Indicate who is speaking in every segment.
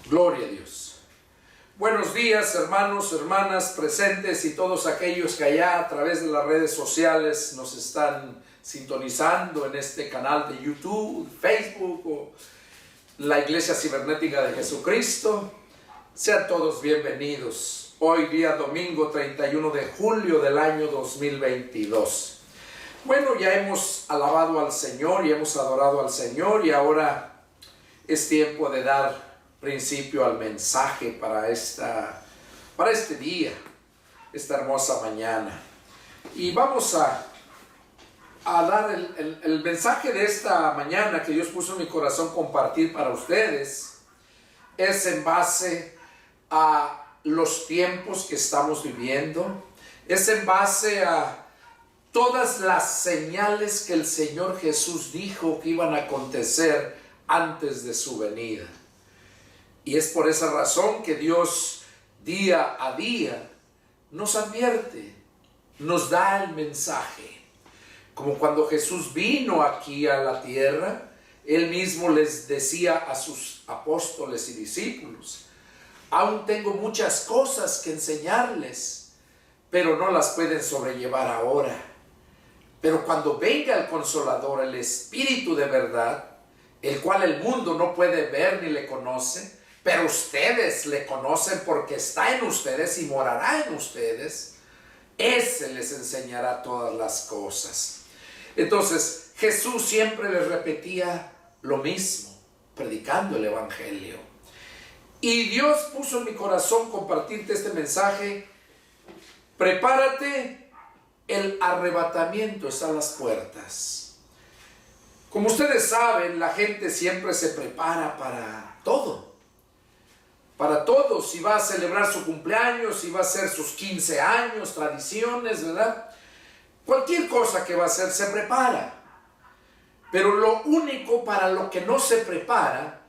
Speaker 1: Gloria a Dios. Buenos días, hermanos, hermanas presentes y todos aquellos que allá a través de las redes sociales nos están sintonizando en este canal de YouTube, Facebook o la Iglesia Cibernética de Jesucristo. Sean todos bienvenidos. Hoy día domingo 31 de julio del año 2022. Bueno, ya hemos alabado al Señor y hemos adorado al Señor y ahora es tiempo de dar principio al mensaje para este día, esta hermosa mañana. Y vamos a dar el mensaje de esta mañana que Dios puso en mi corazón compartir para ustedes. Es en base a los tiempos que estamos viviendo. Es en base a todas las señales que el Señor Jesús dijo que iban a acontecer antes de su venida. Y es por esa razón que Dios día a día nos advierte, nos da el mensaje. Como cuando Jesús vino aquí a la tierra, Él mismo les decía a sus apóstoles y discípulos: aún tengo muchas cosas que enseñarles, pero no las pueden sobrellevar ahora. Pero cuando venga el Consolador, el Espíritu de verdad, el cual el mundo no puede ver ni le conoce, pero ustedes le conocen porque está en ustedes y morará en ustedes, ese les enseñará todas las cosas. Entonces Jesús siempre les repetía lo mismo, predicando el Evangelio. Y Dios puso en mi corazón compartirte este mensaje: prepárate, el arrebatamiento está a las puertas. Como ustedes saben, la gente siempre se prepara para todo. Para todo, si va a celebrar su cumpleaños, si va a hacer sus 15 años, tradiciones, ¿verdad? Cualquier cosa que va a hacer, se prepara. Pero lo único para lo que no se prepara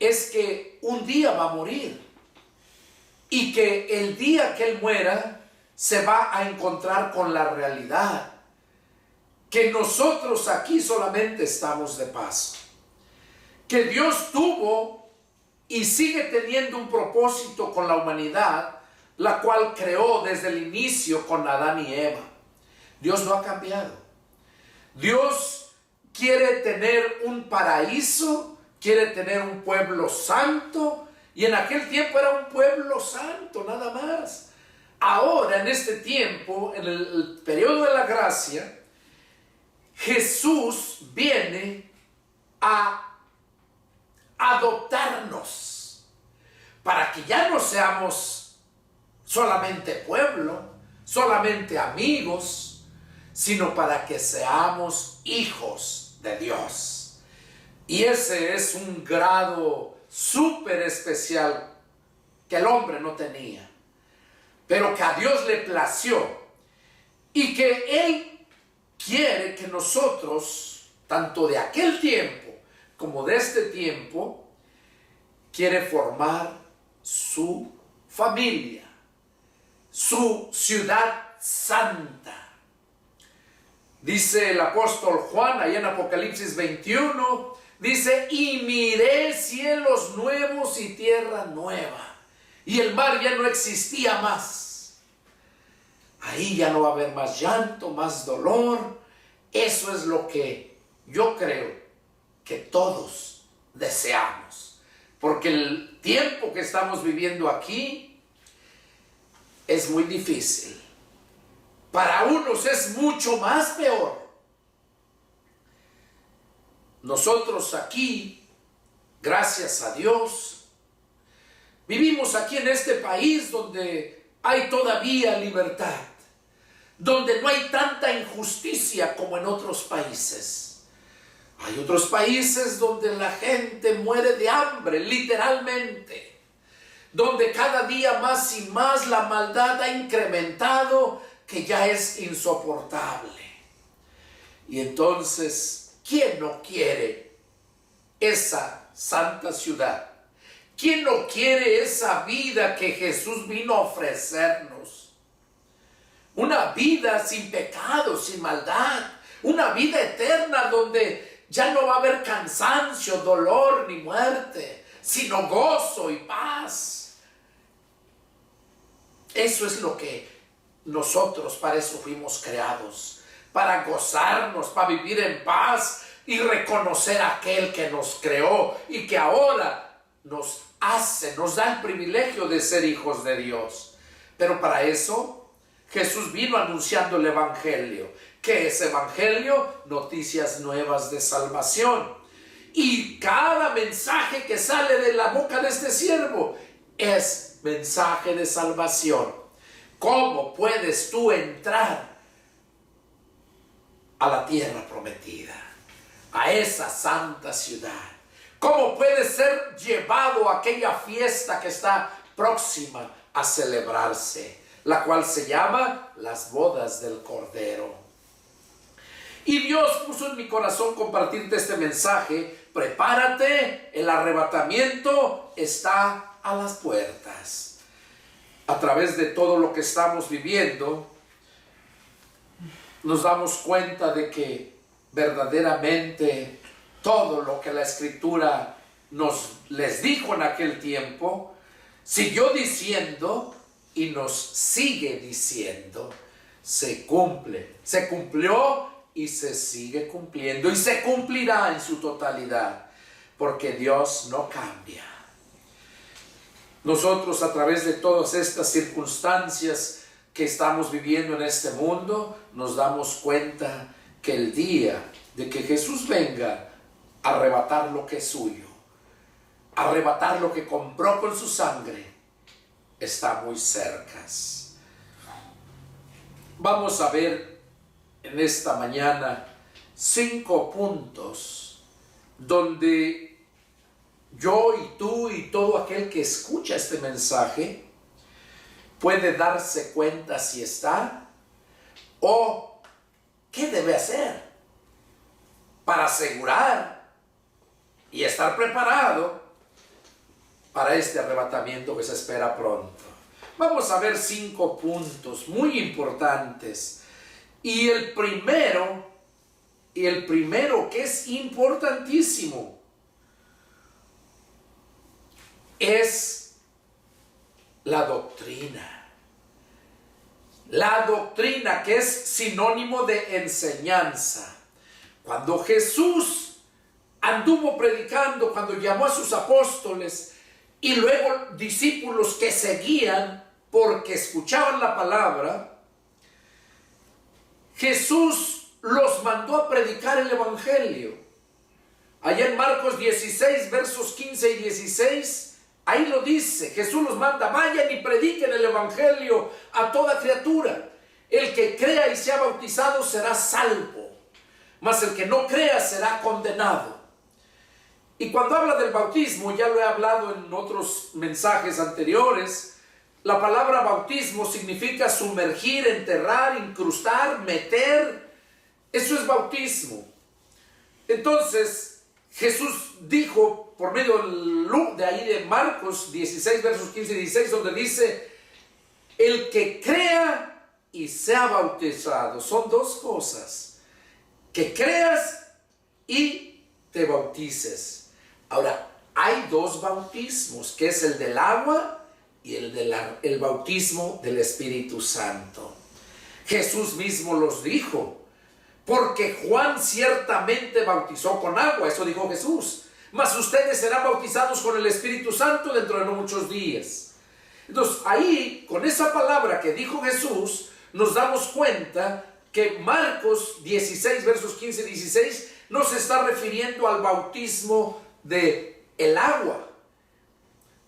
Speaker 1: es que un día va a morir. Y que el día que él muera, se va a encontrar con la realidad. Que nosotros aquí solamente estamos de paso. Que Dios tuvo y sigue teniendo un propósito con la humanidad, la cual creó desde el inicio con Adán y Eva. Dios no ha cambiado. Dios quiere tener un paraíso, quiere tener un pueblo santo, y en aquel tiempo era un pueblo santo, nada más. Ahora, en este tiempo, en el periodo de la gracia, Jesús viene a adoptarnos para que ya no seamos solamente pueblo, solamente amigos, sino para que seamos hijos de Dios. Y ese es un grado súper especial que el hombre no tenía, pero que a Dios le plació y que Él quiere que nosotros, tanto de aquel tiempo como de este tiempo, quiere formar su familia, su ciudad santa. Dice el apóstol Juan, allá en Apocalipsis 21, dice: y miré cielos nuevos y tierra nueva, y el mar ya no existía más. Ahí ya no va a haber más llanto, más dolor. Eso es lo que yo creo que todos deseamos, porque el tiempo que estamos viviendo aquí es muy difícil. Para unos es mucho más peor. Nosotros aquí, gracias a Dios, vivimos aquí en este país donde hay todavía libertad, donde no hay tanta injusticia como en otros países. Hay otros países donde la gente muere de hambre, literalmente, donde cada día más y más la maldad ha incrementado, que ya es insoportable. Y entonces, ¿quién no quiere esa santa ciudad? ¿Quién no quiere esa vida que Jesús vino a ofrecernos? Una vida sin pecado, sin maldad, una vida eterna donde ya no va a haber cansancio, dolor ni muerte, sino gozo y paz. Eso es lo que nosotros, para eso fuimos creados, para gozarnos, para vivir en paz y reconocer a aquel que nos creó y que ahora nos da el privilegio de ser hijos de Dios. Pero para eso Jesús vino anunciando el Evangelio. ¿Qué es Evangelio? Noticias nuevas de salvación. Y cada mensaje que sale de la boca de este siervo es mensaje de salvación. ¿Cómo puedes tú entrar a la tierra prometida, a esa santa ciudad? ¿Cómo puedes ser llevado a aquella fiesta que está próxima a celebrarse, la cual se llama las bodas del Cordero? Y Dios puso en mi corazón compartirte este mensaje. Prepárate, el arrebatamiento está a las puertas. A través de todo lo que estamos viviendo, nos damos cuenta de que verdaderamente todo lo que la Escritura les dijo en aquel tiempo, siguió diciendo y nos sigue diciendo, se cumple, se cumplió y se sigue cumpliendo y se cumplirá en su totalidad, porque Dios no cambia. Nosotros, a través de todas estas circunstancias que estamos viviendo en este mundo, nos damos cuenta que el día de que Jesús venga a arrebatar lo que es suyo, a arrebatar lo que compró con su sangre, está muy cerca. Vamos a ver en esta mañana 5 puntos donde yo y tú y todo aquel que escucha este mensaje puede darse cuenta si está o qué debe hacer para asegurar y estar preparado para este arrebatamiento que se espera pronto. Vamos a ver 5 puntos muy importantes. Y el primero que es importantísimo es la doctrina. La doctrina, que es sinónimo de enseñanza. Cuando Jesús anduvo predicando, cuando llamó a sus apóstoles y luego discípulos que seguían porque escuchaban la palabra, Jesús los mandó a predicar el Evangelio. Allá en Marcos 16, versos 15 y 16, ahí lo dice, Jesús los manda, vayan y prediquen el Evangelio a toda criatura. El que crea y sea bautizado será salvo, mas el que no crea será condenado. Y cuando habla del bautismo, ya lo he hablado en otros mensajes anteriores, la palabra bautismo significa sumergir, enterrar, incrustar, meter. Eso es bautismo. Entonces, Jesús dijo por medio de ahí de Marcos 16, versos 15 y 16, donde dice, el que crea y sea bautizado. Son 2 cosas. Que creas y te bautices. Ahora, hay 2 bautismos, que es el del agua y el bautismo del Espíritu Santo. Jesús mismo los dijo, porque Juan ciertamente bautizó con agua, eso dijo Jesús, mas ustedes serán bautizados con el Espíritu Santo dentro de no muchos días. Entonces, ahí, con esa palabra que dijo Jesús, nos damos cuenta que Marcos 16, versos 15 y 16, no se está refiriendo al bautismo de el agua,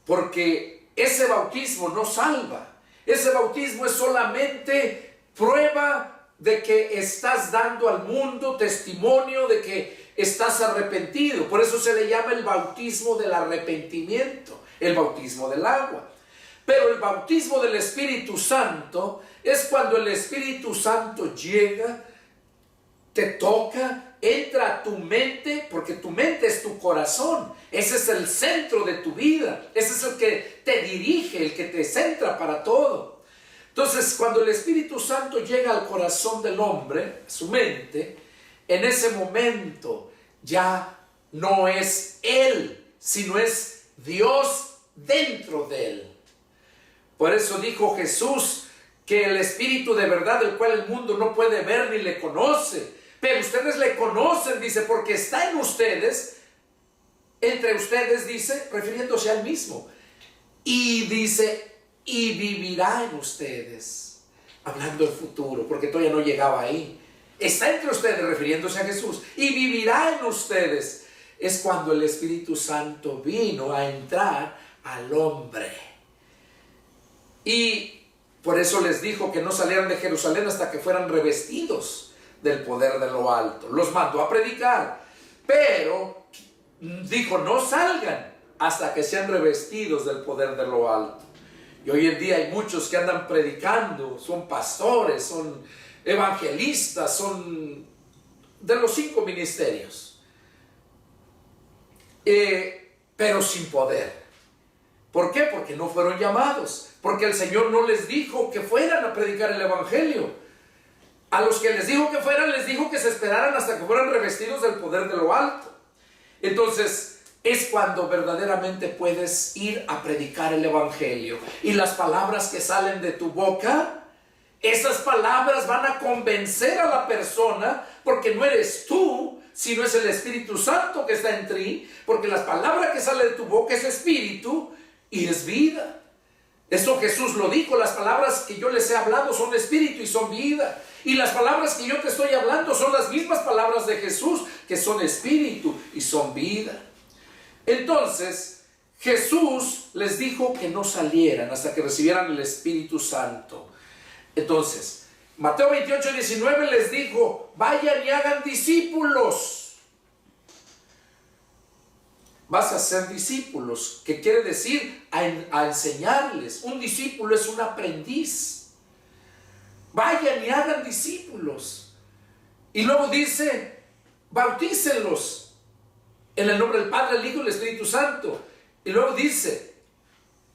Speaker 1: porque ese bautismo no salva. Ese bautismo es solamente prueba de que estás dando al mundo testimonio de que estás arrepentido. Por eso se le llama el bautismo del arrepentimiento, el bautismo del agua. Pero el bautismo del Espíritu Santo es cuando el Espíritu Santo llega, te toca, entra a tu mente, porque tu mente es tu corazón. Ese es el centro de tu vida. Ese es el que te dirige, el que te centra para todo. Entonces, cuando el Espíritu Santo llega al corazón del hombre, a su mente, en ese momento ya no es él, sino es Dios dentro de él. Por eso dijo Jesús que el Espíritu de verdad, el cual el mundo no puede ver ni le conoce, pero ustedes le conocen, dice, porque está en ustedes, entre ustedes, dice, refiriéndose al mismo. Y dice, y vivirá en ustedes, hablando del futuro, porque todavía no llegaba ahí. Está entre ustedes, refiriéndose a Jesús, y vivirá en ustedes. Es cuando el Espíritu Santo vino a entrar al hombre. Y por eso les dijo que no salieran de Jerusalén hasta que fueran revestidos del poder de lo alto. Los mandó a predicar, pero dijo, no salgan hasta que sean revestidos del poder de lo alto. Y hoy en día hay muchos que andan predicando, son pastores, son evangelistas, son de los 5 ministerios, pero sin poder. ¿Por qué? Porque no fueron llamados, porque el Señor no les dijo que fueran a predicar el evangelio. A los que les dijo que fueran, les dijo que se esperaran hasta que fueran revestidos del poder de lo alto. Entonces es cuando verdaderamente puedes ir a predicar el evangelio, y las palabras que salen de tu boca, esas palabras van a convencer a la persona, porque no eres tú, sino es el Espíritu Santo que está en ti, porque las palabras que salen de tu boca es espíritu y es vida. Esto Jesús lo dijo, las palabras que yo les he hablado son espíritu y son vida. Y las palabras que yo te estoy hablando son las mismas palabras de Jesús, que son espíritu y son vida. Entonces, Jesús les dijo que no salieran hasta que recibieran el Espíritu Santo. Entonces, Mateo 28:19 les dijo, vayan y hagan discípulos. Vas a ser discípulos, que quiere decir a enseñarles. Un discípulo es un aprendiz. Vayan y hagan discípulos. Y luego dice, bautícenlos en el nombre del Padre, el Hijo y el Espíritu Santo. Y luego dice,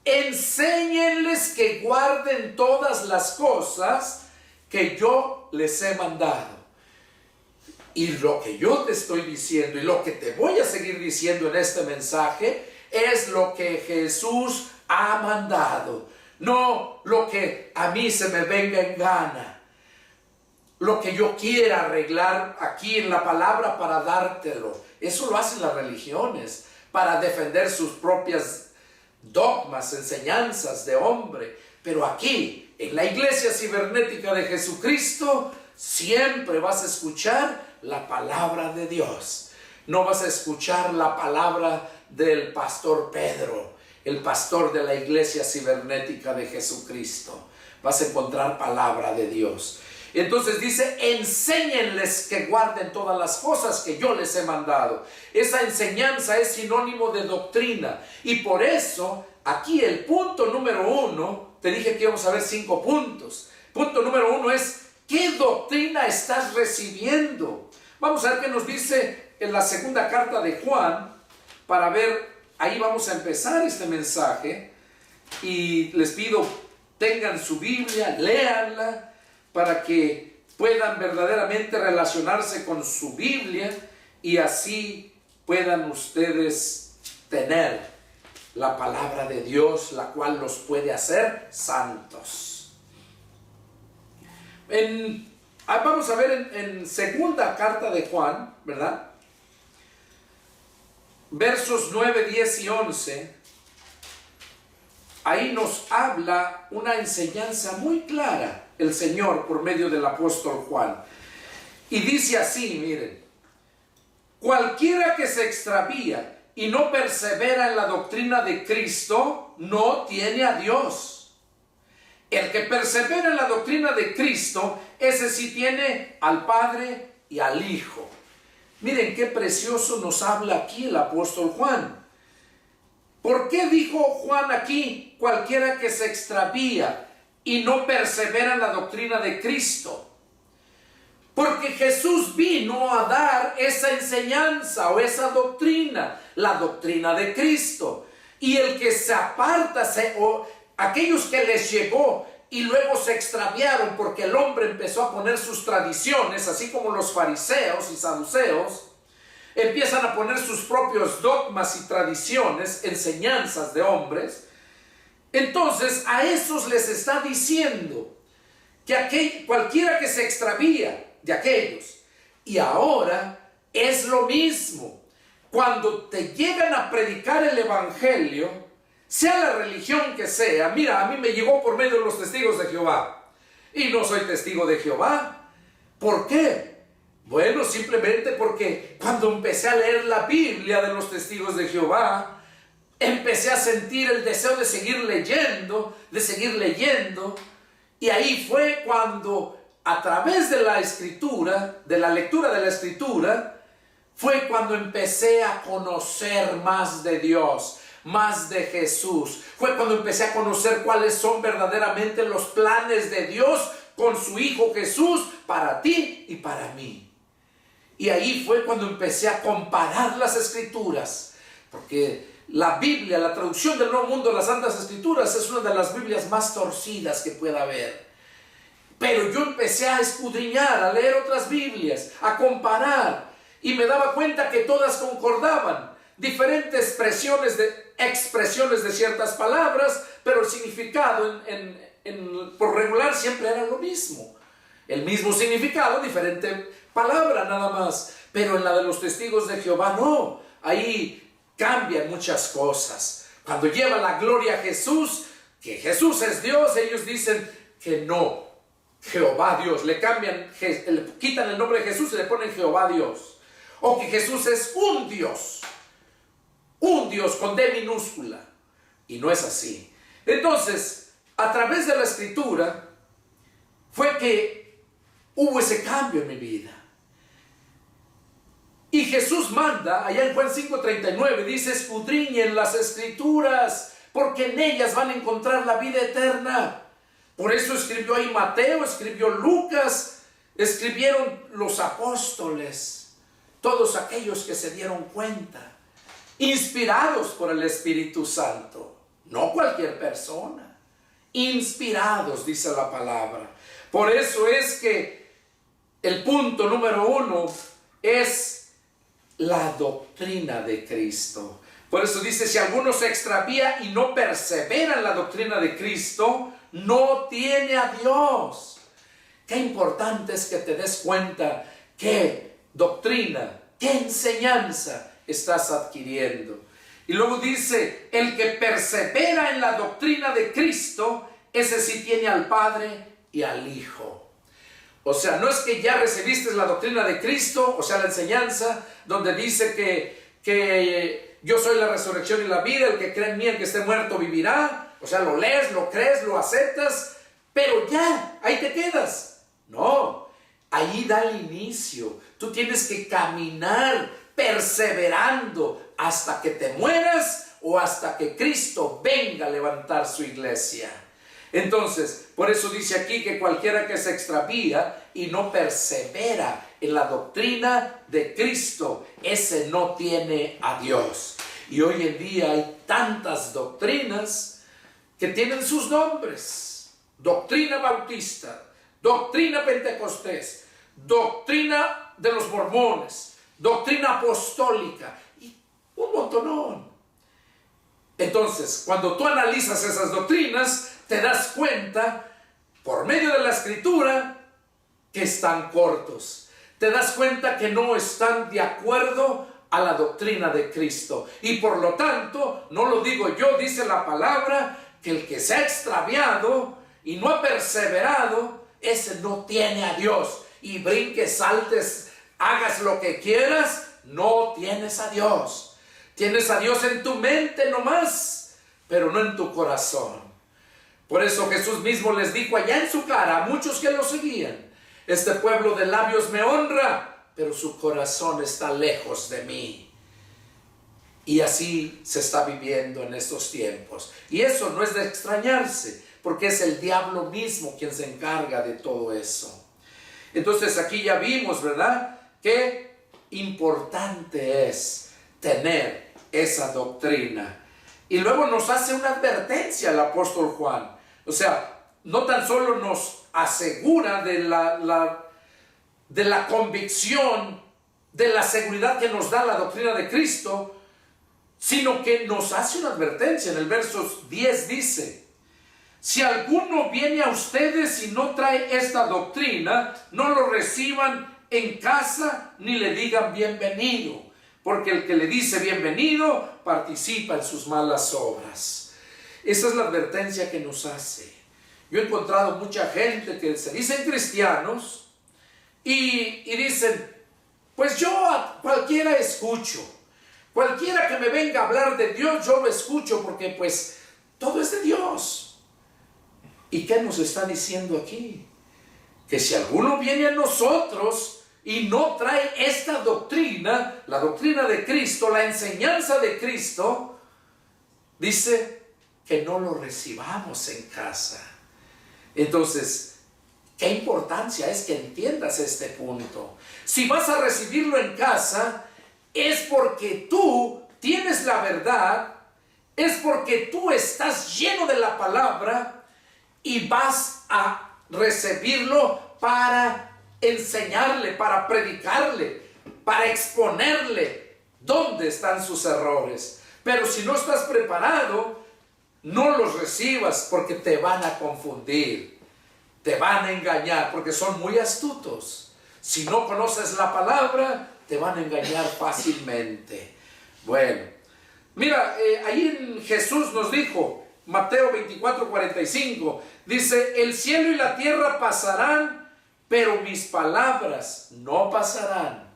Speaker 1: enséñenles que guarden todas las cosas que yo les he mandado. Y lo que yo te estoy diciendo y lo que te voy a seguir diciendo en este mensaje es lo que Jesús ha mandado, no lo que a mí se me venga en gana, lo que yo quiera arreglar aquí en la palabra para dártelo. Eso lo hacen las religiones para defender sus propias dogmas, enseñanzas de hombre. Pero aquí, en la iglesia cibernética de Jesucristo, siempre vas a escuchar la palabra de Dios. No vas a escuchar la palabra del pastor Pedro, el pastor de la iglesia cibernética de Jesucristo. Vas a encontrar palabra de Dios. Entonces dice, enséñenles que guarden todas las cosas que yo les he mandado. Esa enseñanza es sinónimo de doctrina. Y por eso, aquí el punto número 1, te dije que íbamos a ver 5 puntos. Punto número 1 es, ¿qué doctrina estás recibiendo? Vamos a ver qué nos dice en la segunda carta de Juan, para ver, ahí vamos a empezar este mensaje. Y les pido, tengan su Biblia, léanla, para que puedan verdaderamente relacionarse con su Biblia y así puedan ustedes tener la palabra de Dios, la cual los puede hacer santos. Vamos a ver en segunda carta de Juan, ¿verdad? Versos 9, 10 y 11. Ahí nos habla una enseñanza muy clara el Señor por medio del apóstol Juan. Y dice así, miren, cualquiera que se extravía y no persevera en la doctrina de Cristo, no tiene a Dios. El que persevera en la doctrina de Cristo, ese sí tiene al Padre y al Hijo. Miren qué precioso nos habla aquí el apóstol Juan. ¿Por qué dijo Juan aquí, cualquiera que se extravía y no persevera en la doctrina de Cristo? Porque Jesús vino a dar esa enseñanza o esa doctrina, la doctrina de Cristo. Y el que se aparta, o aquellos que les llegó y luego se extraviaron porque el hombre empezó a poner sus tradiciones, así como los fariseos y saduceos, empiezan a poner sus propios dogmas y tradiciones, enseñanzas de hombres. Entonces a esos les está diciendo que cualquiera que se extravía de aquellos, y ahora es lo mismo, cuando te llegan a predicar el evangelio, sea la religión que sea. Mira, a mí me llegó por medio de los testigos de Jehová, y no soy testigo de Jehová. ¿Por qué? Bueno, simplemente porque cuando empecé a leer la Biblia de los testigos de Jehová, empecé a sentir el deseo de seguir leyendo, y ahí fue cuando, a través de la escritura, de la lectura de la escritura, fue cuando empecé a conocer más de Dios, más de Jesús. Fue cuando empecé a conocer cuáles son verdaderamente los planes de Dios con su Hijo Jesús para ti y para mí. Y ahí fue cuando empecé a comparar las escrituras, porque la Biblia, la traducción del Nuevo Mundo, las Santas Escrituras, es una de las Biblias más torcidas que pueda haber. Pero yo empecé a escudriñar, a leer otras Biblias, a comparar, y me daba cuenta que todas concordaban. Diferentes expresiones de ciertas palabras, pero el significado por regular siempre era lo mismo. El mismo significado, diferente palabra nada más. Pero en la de los testigos de Jehová no. Ahí cambian muchas cosas. Cuando lleva la gloria a Jesús, que Jesús es Dios, ellos dicen que no, Jehová Dios. Le quitan el nombre de Jesús y le ponen Jehová Dios. O que Jesús es un Dios con D minúscula. Y no es así. Entonces, a través de la escritura, fue que hubo ese cambio en mi vida. Y Jesús manda, allá en Juan 5:39, dice: escudriñen las escrituras, porque en ellas van a encontrar la vida eterna. Por eso escribió ahí Mateo, escribió Lucas, escribieron los apóstoles, todos aquellos que se dieron cuenta, inspirados por el Espíritu Santo, no cualquier persona, inspirados, dice la palabra. Por eso es que el punto número 1 es la doctrina de Cristo. Por eso dice: si alguno se extravía y no persevera en la doctrina de Cristo, no tiene a Dios. Qué importante es que te des cuenta qué doctrina, qué enseñanza estás adquiriendo. Y luego dice: el que persevera en la doctrina de Cristo, ese sí tiene al Padre y al Hijo. O sea, no es que ya recibiste la doctrina de Cristo, o sea, la enseñanza donde dice que yo soy la resurrección y la vida, el que cree en mí, el que esté muerto vivirá. O sea, lo lees, lo crees, lo aceptas, pero ya, ahí te quedas. No, ahí da el inicio. Tú tienes que caminar perseverando hasta que te mueras o hasta que Cristo venga a levantar su iglesia. Entonces, por eso dice aquí que cualquiera que se extravía y no persevera en la doctrina de Cristo, ese no tiene a Dios. Y hoy en día hay tantas doctrinas que tienen sus nombres: doctrina bautista, doctrina pentecostés, doctrina de los mormones, doctrina apostólica y un montonón. Entonces, cuando tú analizas esas doctrinas, te das cuenta, por medio de la escritura, que están cortos. Te das cuenta que no están de acuerdo a la doctrina de Cristo. Y por lo tanto, no lo digo yo, dice la palabra, que el que se ha extraviado y no ha perseverado, ese no tiene a Dios. Y brinques, saltes, hagas lo que quieras, no tienes a Dios. Tienes a Dios en tu mente nomás, pero no en tu corazón. Por eso Jesús mismo les dijo allá en su cara a muchos que lo seguían: este pueblo de labios me honra, pero su corazón está lejos de mí. Y así se está viviendo en estos tiempos. Y eso no es de extrañarse, porque es el diablo mismo quien se encarga de todo eso. Entonces aquí ya vimos, ¿verdad?, qué importante es tener esa doctrina. Y luego nos hace una advertencia el apóstol Juan. O sea, no tan solo nos asegura de la convicción de la seguridad que nos da la doctrina de Cristo, sino que nos hace una advertencia. En el verso 10 dice: si alguno viene a ustedes y no trae esta doctrina, no lo reciban en casa ni le digan bienvenido, porque el que le dice bienvenido participa en sus malas obras. Esa es la advertencia que nos hace. Yo he encontrado mucha gente que se dicen cristianos y dicen: pues yo a cualquiera escucho, cualquiera que me venga a hablar de Dios yo lo escucho, porque pues todo es de Dios. ¿Y qué nos está diciendo aquí? Que si alguno viene a nosotros y no trae esta doctrina, la doctrina de Cristo, la enseñanza de Cristo, dice que no lo recibamos en casa. Entonces, ¿qué importancia es que entiendas este punto? Si vas a recibirlo en casa, es porque tú tienes la verdad, es porque tú estás lleno de la palabra y vas a recibirlo para enseñarle, para predicarle, para exponerle dónde están sus errores. Pero si no estás preparado, no los recibas, porque te van a confundir, te van a engañar, porque son muy astutos. Si no conoces la palabra, te van a engañar fácilmente. Bueno, mira, ahí Jesús nos dijo, Mateo 24:45, dice: el cielo y la tierra pasarán, pero mis palabras no pasarán.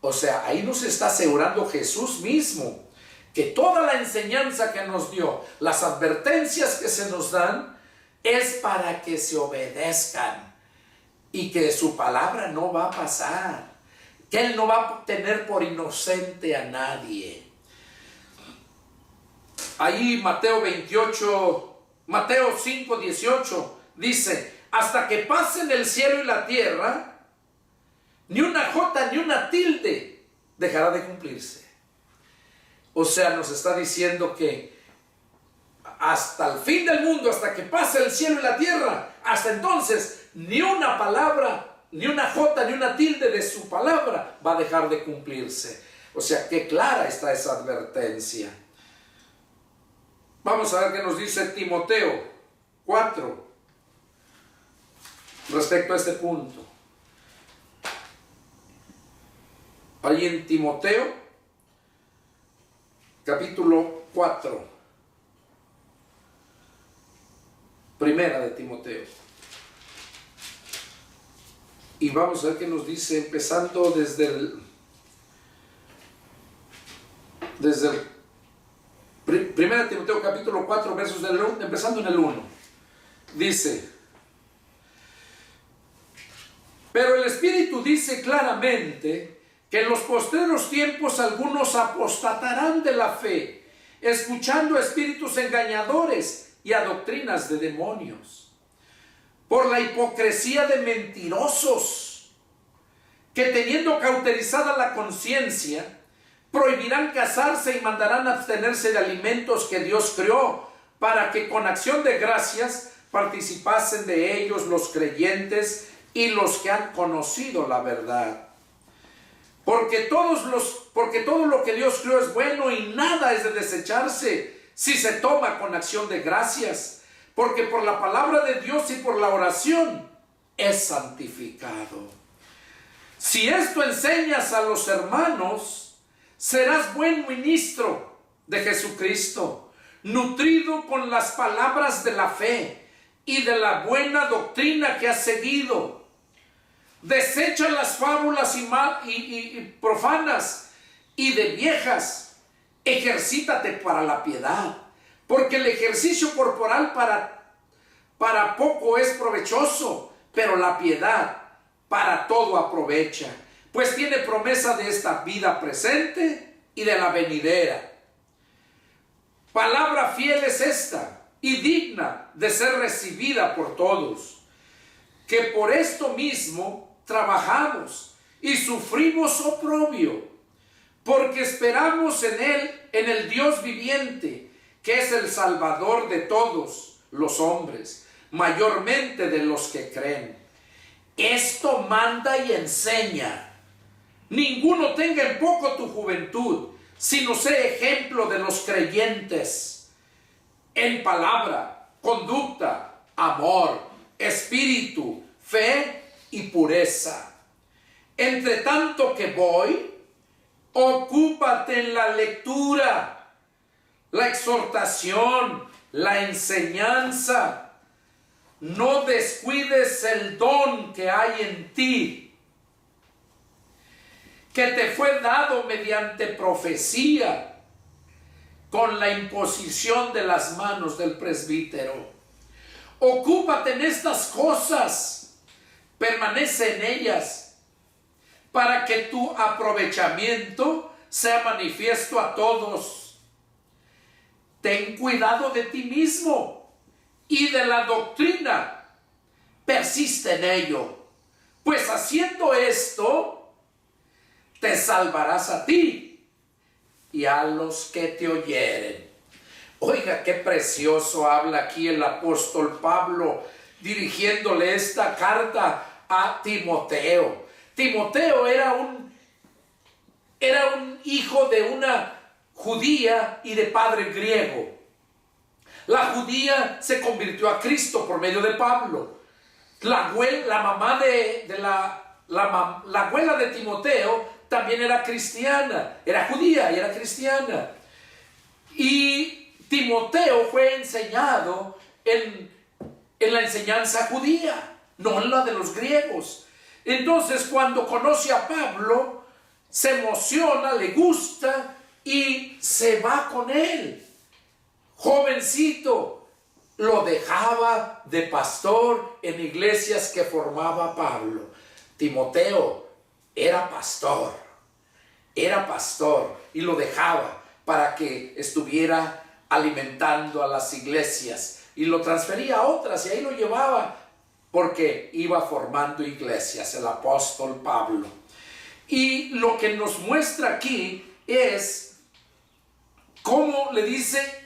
Speaker 1: O sea, ahí nos está asegurando Jesús mismo que toda la enseñanza que nos dio, las advertencias que se nos dan, es para que se obedezcan y que su palabra no va a pasar, que Él no va a tener por inocente a nadie. Ahí Mateo 5:18 dice: hasta que pasen el cielo y la tierra, ni una jota ni una tilde dejará de cumplirse. O sea, nos está diciendo que hasta el fin del mundo, hasta que pase el cielo y la tierra, hasta entonces, ni una palabra, ni una jota, ni una tilde de su palabra va a dejar de cumplirse. O sea, qué clara está esa advertencia. Vamos a ver qué nos dice Timoteo 4 respecto a este punto. Ahí en Timoteo, capítulo 4, primera de Timoteo. Y vamos a ver qué nos dice, empezando desde el primera de Timoteo, capítulo 4, versos del 1, empezando en el 1. Dice: pero el Espíritu dice claramente que en los postreros tiempos algunos apostatarán de la fe, escuchando a espíritus engañadores y a doctrinas de demonios, por la hipocresía de mentirosos, que teniendo cauterizada la conciencia, prohibirán casarse y mandarán abstenerse de alimentos que Dios creó, para que con acción de gracias participasen de ellos los creyentes y los que han conocido la verdad. Porque todo lo que Dios creó es bueno y nada es de desecharse si se toma con acción de gracias, porque por la palabra de Dios y por la oración es santificado. Si esto enseñas a los hermanos, serás buen ministro de Jesucristo, nutrido con las palabras de la fe y de la buena doctrina que has seguido. Desecha las fábulas y profanas y de viejas. Ejercítate para la piedad, porque el ejercicio corporal para poco es provechoso, pero la piedad para todo aprovecha, pues tiene promesa de esta vida presente y de la venidera. Palabra fiel es esta y digna de ser recibida por todos, que por esto mismo trabajamos y sufrimos oprobio, porque esperamos en Él, en el Dios viviente, que es el Salvador de todos los hombres, mayormente de los que creen. Esto manda y enseña. Ninguno tenga en poco tu juventud, sino sé ejemplo de los creyentes en palabra, conducta, amor, espíritu, fe y pureza. Entre tanto que voy, ocúpate en la lectura, la exhortación, la enseñanza. No descuides el don que hay en ti, que te fue dado mediante profecía, con la imposición de las manos del presbítero. Ocúpate en estas cosas, permanece en ellas, para que tu aprovechamiento sea manifiesto a todos. Ten cuidado de ti mismo y de la doctrina, persiste en ello, pues haciendo esto, te salvarás a ti y a los que te oyeren. Oiga, qué precioso habla aquí el apóstol Pablo, dirigiéndole esta carta a Timoteo. Timoteo era un hijo de una judía y de padre griego. La judía se convirtió a Cristo por medio de Pablo. La abuela de Timoteo también era cristiana, era judía y era cristiana. Y Timoteo fue enseñado en la enseñanza judía, no en la de los griegos. Entonces, cuando conoce a Pablo, se emociona, le gusta y se va con él. Jovencito, lo dejaba de pastor en iglesias que formaba Pablo. Timoteo era pastor y lo dejaba para que estuviera alimentando a las iglesias y lo transfería a otras y ahí lo llevaba porque iba formando iglesias, el apóstol Pablo. Y lo que nos muestra aquí es cómo le dice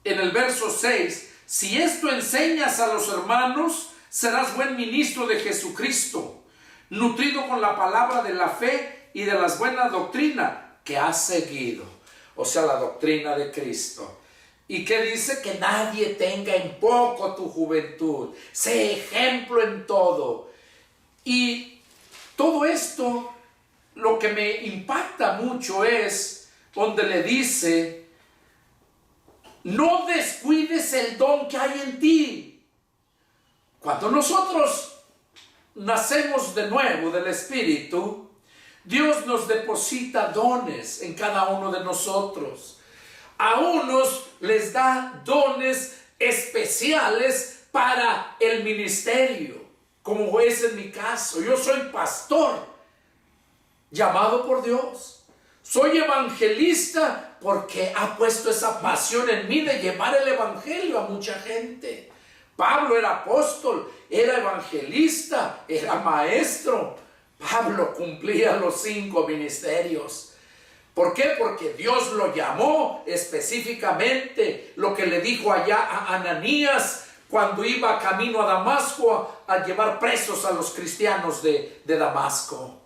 Speaker 1: en el verso 6, si esto enseñas a los hermanos, serás buen ministro de Jesucristo, nutrido con la palabra de la fe y de las buenas doctrinas que has seguido. O sea, la doctrina de Cristo. ¿Y qué dice? Que nadie tenga en poco tu juventud. Sé ejemplo en todo. Y todo esto, lo que me impacta mucho es donde le dice, no descuides el don que hay en ti. Cuando nosotros nacemos de nuevo del Espíritu, Dios nos deposita dones en cada uno de nosotros. A unos les da dones especiales para el ministerio, como es en mi caso. Yo soy pastor, llamado por Dios. Soy evangelista porque ha puesto esa pasión en mí de llevar el evangelio a mucha gente. Pablo era apóstol, era evangelista, era maestro. Pablo cumplía los 5 ministerios. ¿Por qué? Porque Dios lo llamó específicamente, lo que le dijo allá a Ananías cuando iba camino a Damasco a llevar presos a los cristianos de Damasco.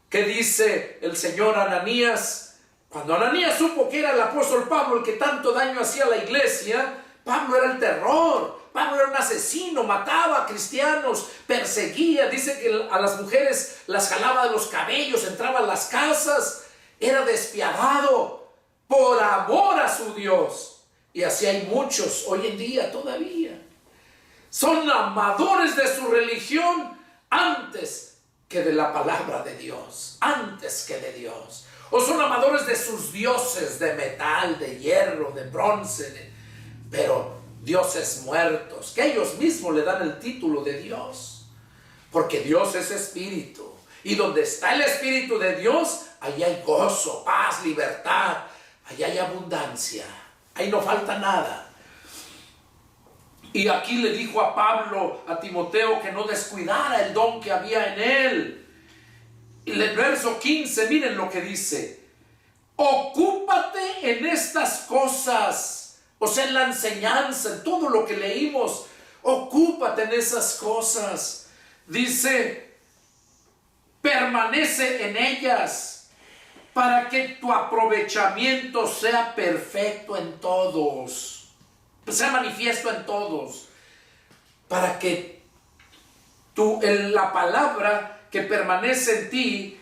Speaker 1: ¿Qué dice el Señor a Ananías? Cuando Ananías supo que era el apóstol Pablo el que tanto daño hacía a la iglesia, Pablo era el terror. Pablo era un asesino, mataba a cristianos, perseguía, dice que a las mujeres las jalaba de los cabellos, entraba a las casas, era despiadado por amor a su Dios. Y así hay muchos hoy en día todavía. Son amadores de su religión antes que de la palabra de Dios, antes que de Dios. O son amadores de sus dioses de metal, de hierro, de bronce, pero dioses muertos, que ellos mismos le dan el título de Dios, porque Dios es espíritu, y donde está el espíritu de Dios, ahí hay gozo, paz, libertad, ahí hay abundancia, ahí no falta nada. Y aquí le dijo a Pablo, a Timoteo, que no descuidara el don que había en él. Y en el verso 15, miren lo que dice: ocúpate en estas cosas. O sea, en la enseñanza, en todo lo que leímos, ocúpate en esas cosas. Dice, permanece en ellas, para que tu aprovechamiento sea perfecto en todos, sea manifiesto en todos, para que la palabra que permanece en ti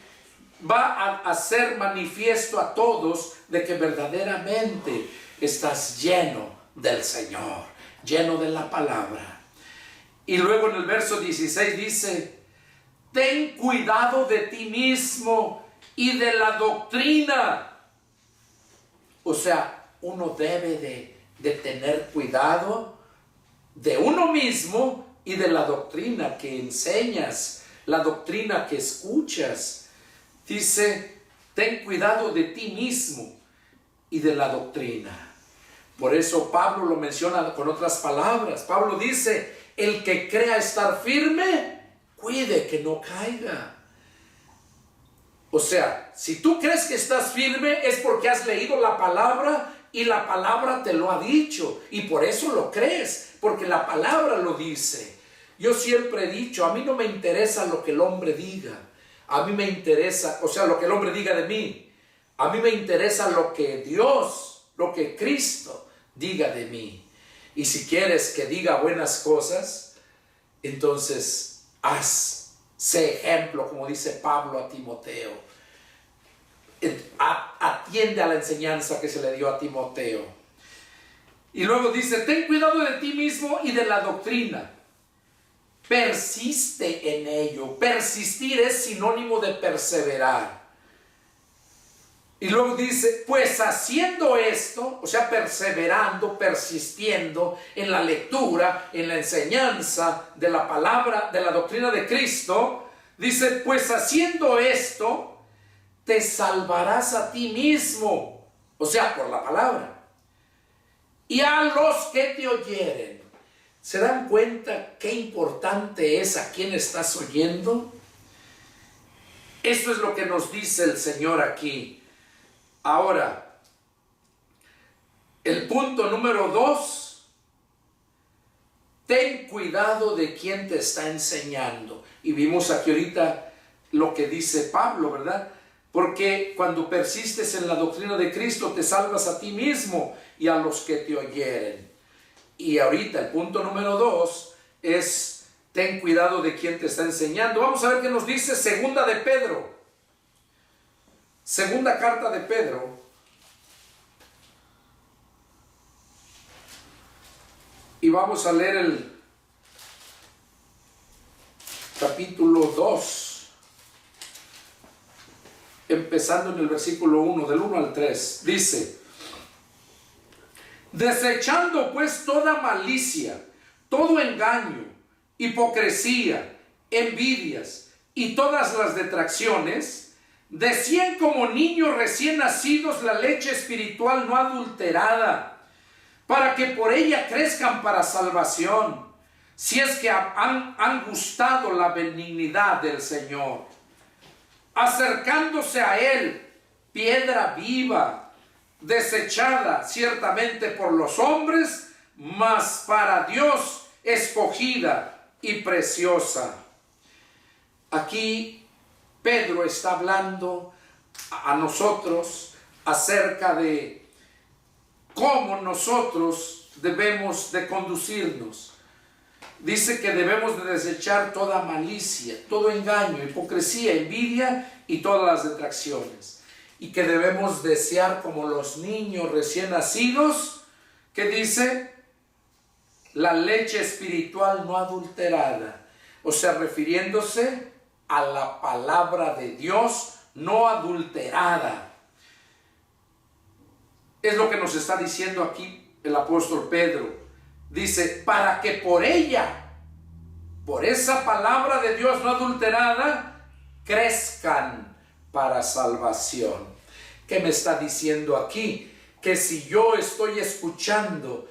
Speaker 1: va a hacer manifiesto a todos de que verdaderamente estás lleno del Señor, lleno de la palabra. Y luego en el verso 16 dice: ten cuidado de ti mismo y de la doctrina. O sea, uno debe de tener cuidado de uno mismo y de la doctrina que enseñas, la doctrina que escuchas. Dice, ten cuidado de ti mismo y de la doctrina. Por eso Pablo lo menciona con otras palabras. Pablo dice, el que crea estar firme, cuide que no caiga. O sea, si tú crees que estás firme es porque has leído la palabra y la palabra te lo ha dicho. Y por eso lo crees, porque la palabra lo dice. Yo siempre he dicho, a mí no me interesa lo que el hombre diga. A mí me interesa, o sea, lo que el hombre diga de mí. A mí me interesa lo que Dios, lo que Cristo diga de mí. Y si quieres que diga buenas cosas, entonces sé ejemplo, como dice Pablo a Timoteo. Atiende a la enseñanza que se le dio a Timoteo. Y luego dice, ten cuidado de ti mismo y de la doctrina. Persiste en ello. Persistir es sinónimo de perseverar. Y luego dice, pues haciendo esto, o sea, perseverando, persistiendo en la lectura, en la enseñanza de la palabra, de la doctrina de Cristo, dice, pues haciendo esto, te salvarás a ti mismo, o sea, por la palabra, y a los que te oyeren. ¿Se dan cuenta qué importante es a quién estás oyendo? Esto es lo que nos dice el Señor aquí. Ahora, el punto número 2, ten cuidado de quién te está enseñando. Y vimos aquí ahorita lo que dice Pablo, ¿verdad? Porque cuando persistes en la doctrina de Cristo, te salvas a ti mismo y a los que te oyeren. Y ahorita el punto número 2 es, ten cuidado de quién te está enseñando. Vamos a ver qué nos dice Segunda de Pedro. Segunda carta de Pedro. Y vamos a leer el capítulo 2, empezando en el versículo 1, del 1 al 3. Dice, desechando pues toda malicia, todo engaño, hipocresía, envidias y todas las detracciones, decían como niños recién nacidos la leche espiritual no adulterada, para que por ella crezcan para salvación, si es que han gustado la benignidad del Señor, acercándose a Él, piedra viva, desechada ciertamente por los hombres, mas para Dios escogida y preciosa. Aquí Pedro está hablando a nosotros acerca de cómo nosotros debemos de conducirnos. Dice que debemos de desechar toda malicia, todo engaño, hipocresía, envidia y todas las detracciones. Y que debemos desear como los niños recién nacidos, que dice, la leche espiritual no adulterada. O sea, refiriéndose a la palabra de Dios no adulterada. Es lo que nos está diciendo aquí el apóstol Pedro. Dice, para que por ella, por esa palabra de Dios no adulterada, crezcan para salvación. ¿Qué me está diciendo aquí? Que si yo estoy escuchando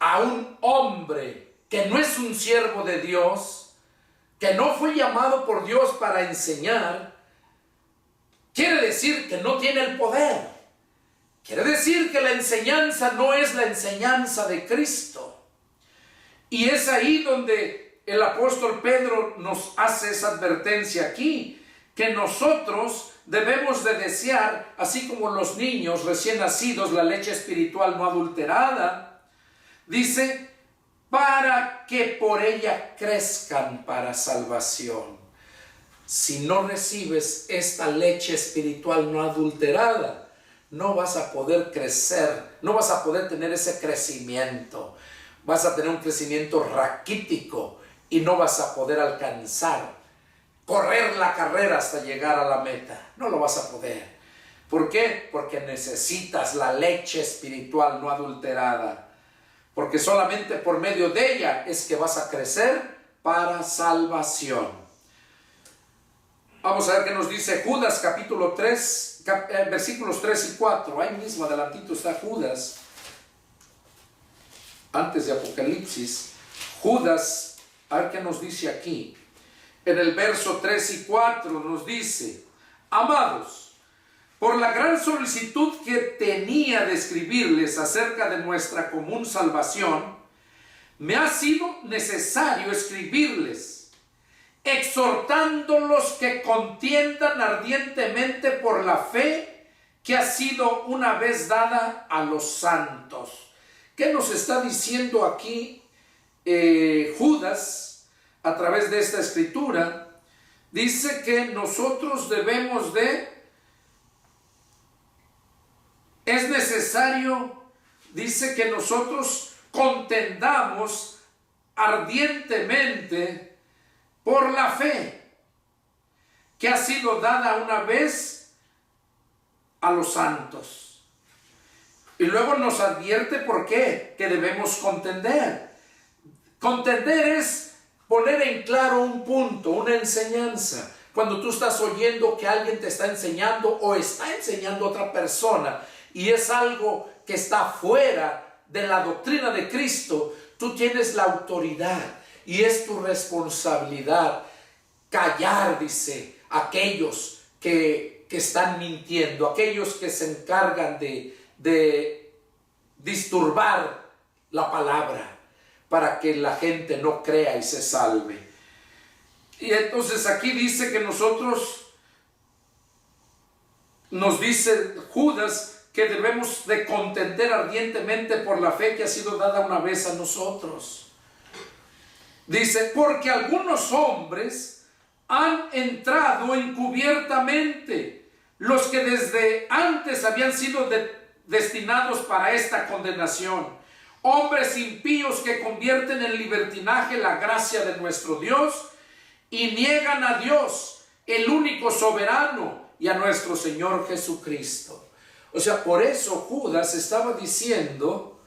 Speaker 1: a un hombre que no es un siervo de Dios, que no fue llamado por Dios para enseñar, quiere decir que no tiene el poder. Quiere decir que la enseñanza no es la enseñanza de Cristo. Y es ahí donde el apóstol Pedro nos hace esa advertencia aquí, que nosotros debemos de desear, así como los niños recién nacidos, la leche espiritual no adulterada, dice, para que por ella crezcan para salvación. Si no recibes esta leche espiritual no adulterada, no vas a poder crecer, no vas a poder tener ese crecimiento. Vas a tener un crecimiento raquítico y no vas a poder alcanzar, correr la carrera hasta llegar a la meta. No lo vas a poder. ¿Por qué? Porque necesitas la leche espiritual no adulterada. Porque solamente por medio de ella es que vas a crecer para salvación. Vamos a ver qué nos dice Judas capítulo 3, versículos 3 y 4. Ahí mismo adelantito está Judas. Antes de Apocalipsis. Judas, a ver qué nos dice aquí. En el verso 3 y 4 nos dice: amados, por la gran solicitud que tenía de escribirles acerca de nuestra común salvación, me ha sido necesario escribirles, exhortándolos que contiendan ardientemente por la fe que ha sido una vez dada a los santos. ¿Qué nos está diciendo aquí Judas a través de esta escritura? Dice que nosotros debemos es necesario, dice que nosotros contendamos ardientemente por la fe que ha sido dada una vez a los santos. Y luego nos advierte por qué, que debemos contender. Contender es poner en claro un punto, una enseñanza. Cuando tú estás oyendo que alguien te está enseñando o está enseñando a otra persona y es algo que está fuera de la doctrina de Cristo, tú tienes la autoridad y es tu responsabilidad callar, dice, aquellos que están mintiendo, aquellos que se encargan de disturbar la palabra para que la gente no crea y se salve. Y entonces aquí dice que nosotros, nos dice Judas, que debemos de contender ardientemente por la fe que ha sido dada una vez a nosotros. Dice, porque algunos hombres han entrado encubiertamente, los que desde antes habían sido destinados para esta condenación, hombres impíos que convierten en libertinaje la gracia de nuestro Dios y niegan a Dios, el único soberano, y a nuestro Señor Jesucristo. O sea, por eso Judas estaba diciendo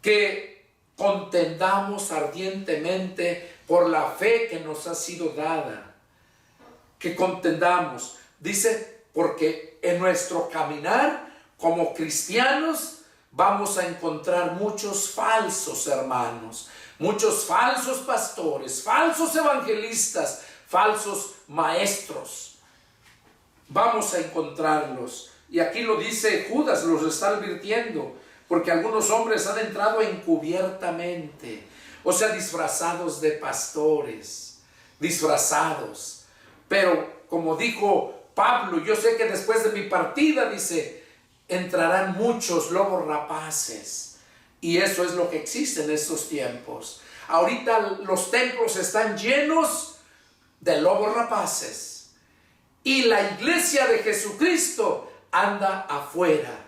Speaker 1: que contendamos ardientemente por la fe que nos ha sido dada, que contendamos, dice, porque en nuestro caminar como cristianos vamos a encontrar muchos falsos hermanos, muchos falsos pastores, falsos evangelistas, falsos maestros. Vamos a encontrarlos. Y aquí lo dice Judas, los está advirtiendo, porque algunos hombres han entrado encubiertamente, o sea, disfrazados de pastores, disfrazados. Pero como dijo Pablo, yo sé que después de mi partida, dice, entrarán muchos lobos rapaces. Y eso es lo que existe en estos tiempos. Ahorita los templos están llenos de lobos rapaces. Y la iglesia de Jesucristo anda afuera,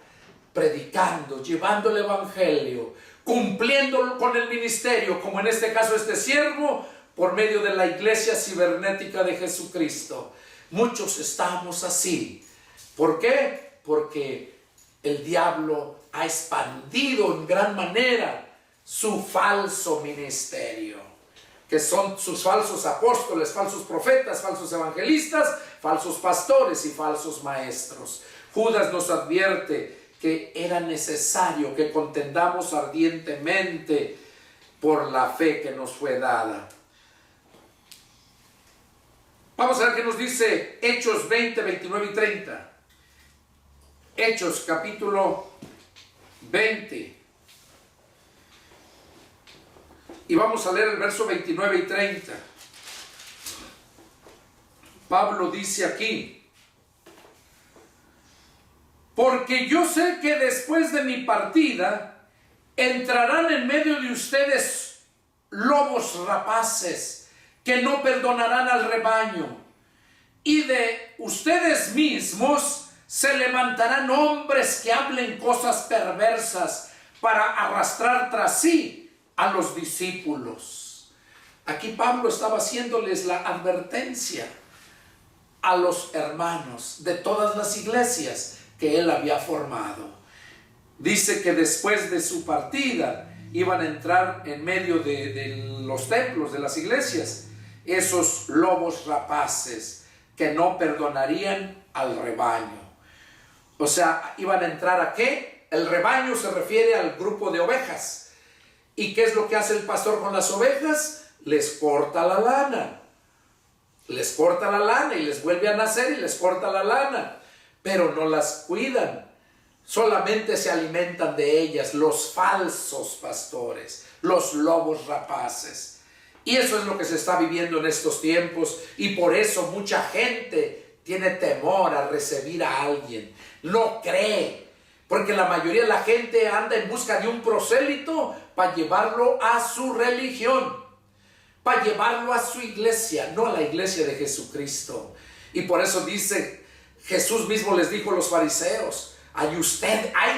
Speaker 1: predicando, llevando el evangelio, cumpliendo con el ministerio, como en este caso este siervo, por medio de la iglesia cibernética de Jesucristo. Muchos estamos así. ¿Por qué? Porque el diablo ha expandido en gran manera su falso ministerio, que son sus falsos apóstoles, falsos profetas, falsos evangelistas, falsos pastores y falsos maestros. Judas nos advierte que era necesario que contendamos ardientemente por la fe que nos fue dada. Vamos a ver qué nos dice Hechos 20, 29 y 30. Hechos capítulo 20, Y vamos a leer el verso 29 y 30. Pablo dice aquí: porque yo sé que después de mi partida entrarán en medio de ustedes lobos rapaces que no perdonarán al rebaño, y de ustedes mismos se levantarán hombres que hablen cosas perversas para arrastrar tras sí a los discípulos. Aquí Pablo estaba haciéndoles la advertencia a los hermanos de todas las iglesias que él había formado. Dice que después de su partida iban a entrar en medio de los templos, de las iglesias, esos lobos rapaces que no perdonarían al rebaño. O sea, iban a entrar ¿a qué? El rebaño se refiere al grupo de ovejas. ¿Y qué es lo que hace el pastor con las ovejas? Les corta la lana. Les corta la lana y les vuelve a nacer y les corta la lana. Pero no las cuidan. Solamente se alimentan de ellas los falsos pastores, los lobos rapaces. Y eso es lo que se está viviendo en estos tiempos. Y por eso mucha gente tiene temor a recibir a alguien. No cree. Porque la mayoría de la gente anda en busca de un prosélito para llevarlo a su religión, para llevarlo a su iglesia, no a la iglesia de Jesucristo. Y por eso dice, Jesús mismo les dijo a los fariseos: hay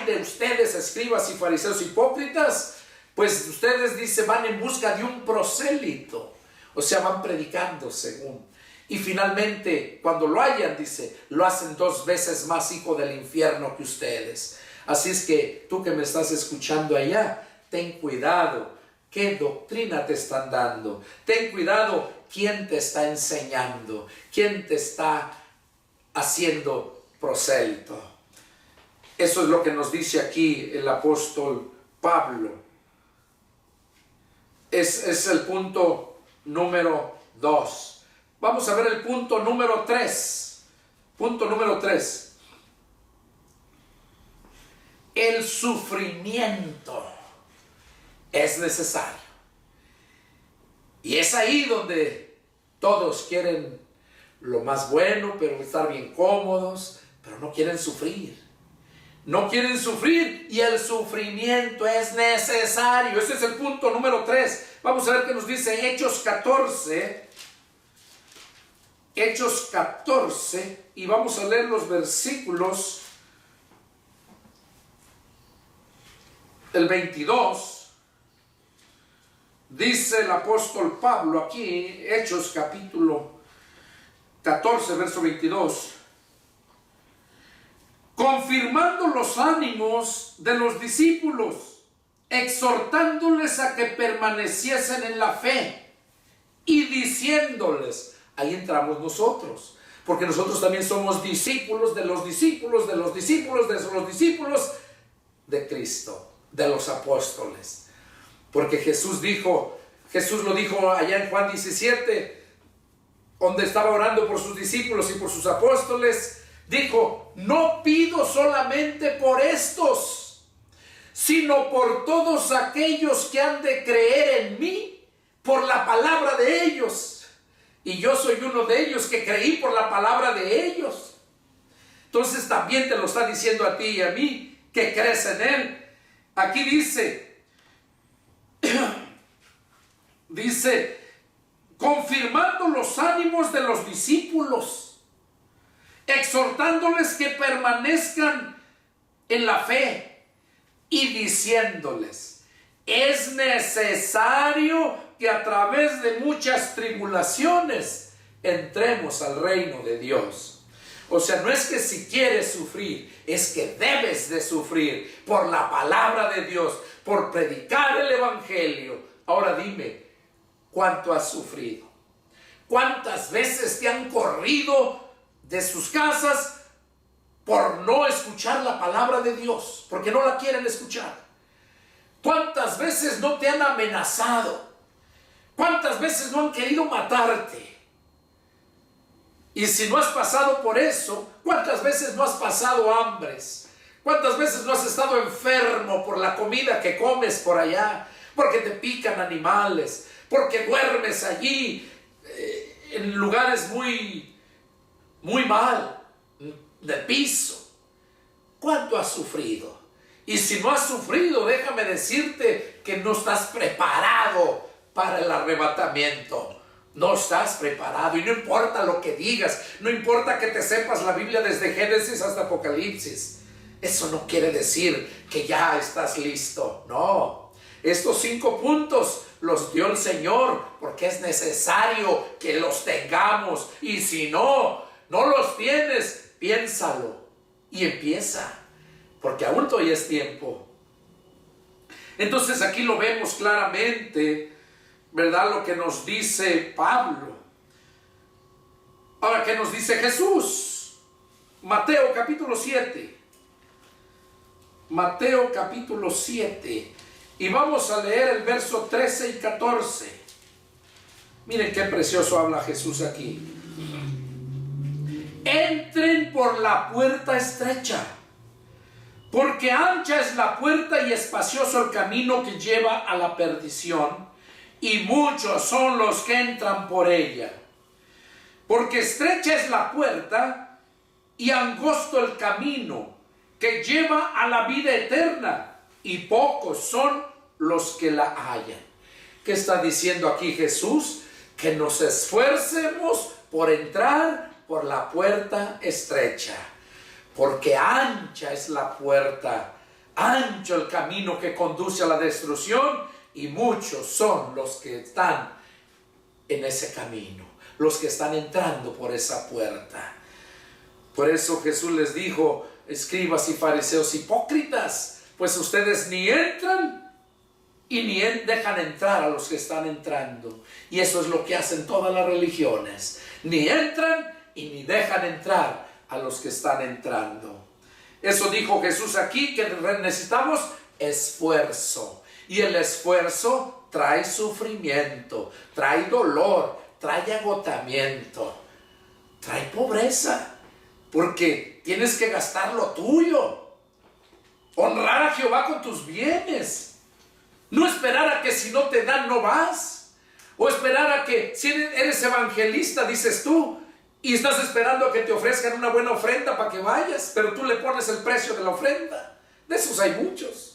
Speaker 1: de ustedes, escribas y fariseos hipócritas, pues ustedes, dice, van en busca de un prosélito. O sea, van predicando según. Y finalmente, cuando lo hayan, dice, lo hacen 2 veces más hijo del infierno que ustedes. Así es que tú que me estás escuchando allá, ten cuidado. ¿Qué doctrina te están dando? Ten cuidado quién te está enseñando, quién te está haciendo prosélito. Eso es lo que nos dice aquí el apóstol Pablo. Es el punto número 2. Vamos a ver el punto número 3. Punto número 3. El sufrimiento es necesario. Y es ahí donde todos quieren lo más bueno, pero estar bien cómodos, pero no quieren sufrir. No quieren sufrir, y el sufrimiento es necesario. Ese es el punto número 3. Vamos a ver qué nos dice Hechos 14. Hechos 14, y vamos a leer los versículos, el 22. Dice el apóstol Pablo aquí, Hechos capítulo 14, verso 22. Confirmando los ánimos de los discípulos, exhortándoles a que permaneciesen en la fe y diciéndoles, ahí entramos nosotros, porque nosotros también somos discípulos de los discípulos, de los discípulos, de los discípulos de Cristo, de los apóstoles. Porque Jesús lo dijo allá en Juan 17, donde estaba orando por sus discípulos y por sus apóstoles, dijo, no pido solamente por estos, sino por todos aquellos que han de creer en mí por la palabra de ellos. Y yo soy uno de ellos que creí por la palabra de ellos. Entonces también te lo está diciendo a ti y a mí, que crees en él. Aquí dice, confirmando los ánimos de los discípulos, exhortándoles que permanezcan en la fe y diciéndoles, es necesario que a través de muchas tribulaciones entremos al reino de Dios. O sea, no es que si quieres sufrir, es que debes de sufrir por la palabra de Dios, por predicar el evangelio. Ahora dime, ¿cuánto has sufrido? ¿Cuántas veces te han corrido de sus casas por no escuchar la palabra de Dios? Porque no la quieren escuchar. ¿Cuántas veces no te han amenazado? ¿Cuántas veces no han querido matarte? Y si no has pasado por eso, ¿cuántas veces no has pasado hambres? ¿Cuántas veces no has estado enfermo por la comida que comes por allá? porque te pican animales, porque duermes allí en lugares muy mal, de piso. ¿Cuánto has sufrido? Y si no has sufrido, déjame decirte que no estás preparado para el arrebatamiento. No estás preparado, y no importa lo que digas, no importa que te sepas la Biblia desde Génesis hasta Apocalipsis. Eso no quiere decir que ya estás listo. No, estos 5 puntos los dio el Señor porque es necesario que los tengamos. Y si no los tienes, piénsalo y empieza, porque aún todavía es tiempo. Entonces aquí lo vemos claramente, ¿verdad? Lo que nos dice Pablo. Ahora, ¿qué nos dice Jesús? Mateo capítulo 7. Mateo capítulo 7. Y vamos a leer el verso 13 y 14. Miren qué precioso habla Jesús aquí. Entren por la puerta estrecha, porque ancha es la puerta y espacioso el camino que lleva a la perdición, y muchos son los que entran por ella. Porque estrecha es la puerta y angosto el camino que lleva a la vida eterna, y pocos son los que la hallan. ¿Qué está diciendo aquí Jesús? Que nos esfuercemos por entrar por la puerta estrecha, porque ancha es la puerta, ancho el camino que conduce a la destrucción, y muchos son los que están en ese camino, los que están entrando por esa puerta. Por eso Jesús les dijo: escribas y fariseos hipócritas, pues ustedes ni entran y ni dejan entrar a los que están entrando. Y eso es lo que hacen todas las religiones: ni entran y ni dejan entrar a los que están entrando. Eso dijo Jesús aquí, que necesitamos esfuerzo. Y el esfuerzo trae sufrimiento, trae dolor, trae agotamiento, trae pobreza, porque tienes que gastar lo tuyo. Honrar a Jehová con tus bienes. No esperar a que si no te dan no vas. O esperar a que si eres evangelista, dices tú, y estás esperando a que te ofrezcan una buena ofrenda para que vayas, pero tú le pones el precio de la ofrenda. De esos hay muchos.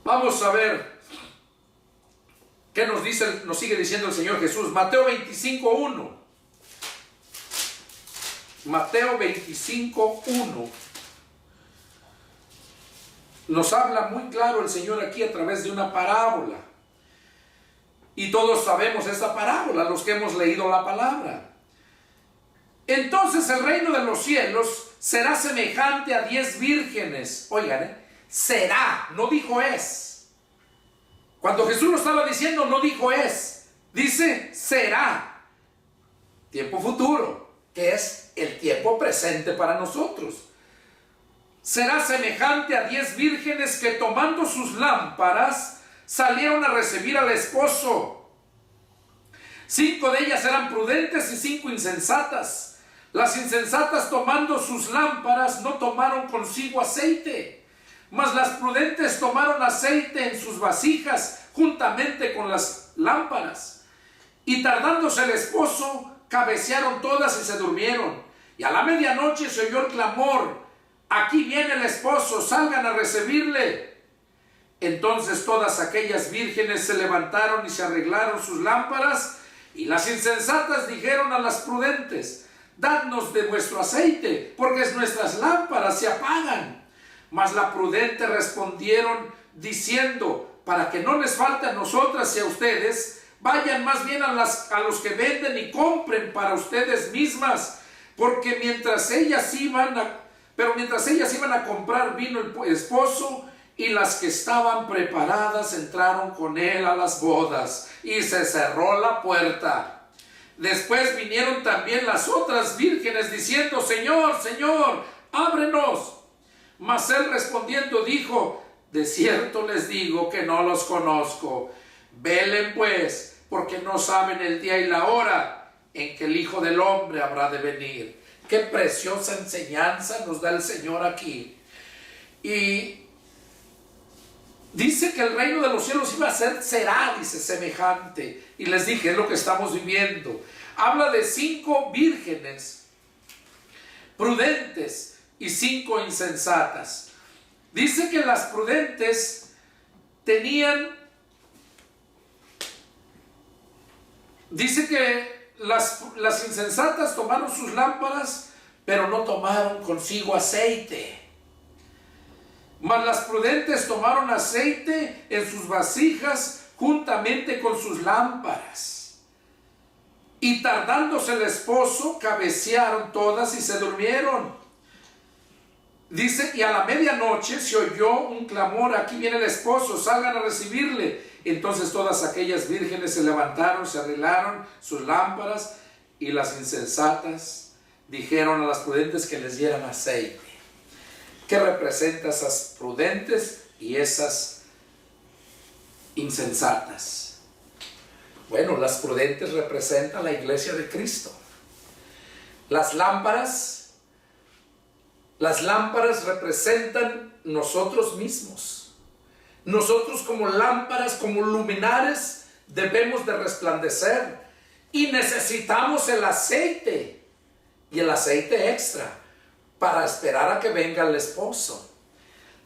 Speaker 1: Vamos a ver qué nos sigue diciendo el Señor Jesús. Mateo 25:1. Mateo 25:1. Nos habla muy claro el Señor aquí a través de una parábola. Y todos sabemos esta parábola, los que hemos leído la palabra. Entonces el reino de los cielos será semejante a 10 vírgenes. Oigan, será, no dijo es. Cuando Jesús lo estaba diciendo, no dijo es, dice será. Tiempo futuro, que es el tiempo presente para nosotros. Será semejante a 10 vírgenes que, tomando sus lámparas, salieron a recibir al esposo. 5 de ellas eran prudentes y 5 insensatas. Las insensatas, tomando sus lámparas, no tomaron consigo aceite, mas las prudentes tomaron aceite en sus vasijas juntamente con las lámparas. Y tardándose el esposo, cabecearon todas y se durmieron. Y a la medianoche se oyó el clamor: aquí viene el esposo, salgan a recibirle. Entonces todas aquellas vírgenes se levantaron y se arreglaron sus lámparas. Y las insensatas dijeron a las prudentes: dadnos de vuestro aceite, porque nuestras lámparas se apagan. Mas las prudentes respondieron diciendo: para que no les falte a nosotras y a ustedes, vayan más bien a los que venden y compren para ustedes mismas, porque mientras ellas iban a comprar, vino el esposo, y las que estaban preparadas entraron con él a las bodas, y se cerró la puerta. Después vinieron también las otras vírgenes diciendo: Señor, Señor, ábrenos. Mas él respondiendo dijo: de cierto les digo que no los conozco. Velen pues, porque no saben el día y la hora en que el Hijo del Hombre habrá de venir. Qué preciosa enseñanza nos da el Señor aquí. Y Dice que el reino de los cielos será, dice, semejante. Y les dije, es lo que estamos viviendo. Habla de 5 vírgenes prudentes y 5 insensatas. Dice que las prudentes dice que las insensatas tomaron sus lámparas, pero no tomaron consigo aceite. Mas las prudentes tomaron aceite en sus vasijas juntamente con sus lámparas. Y tardándose el esposo, cabecearon todas y se durmieron. Dice, y a la medianoche se oyó un clamor: aquí viene el esposo, salgan a recibirle. Entonces todas aquellas vírgenes se levantaron, se arreglaron sus lámparas, y las insensatas dijeron a las prudentes que les dieran aceite. ¿Qué representa esas prudentes y esas insensatas? Bueno, las prudentes representan la iglesia de Cristo. Las lámparas representan nosotros mismos. Nosotros como lámparas, como luminares, debemos de resplandecer y necesitamos el aceite y el aceite extra para esperar a que venga el esposo.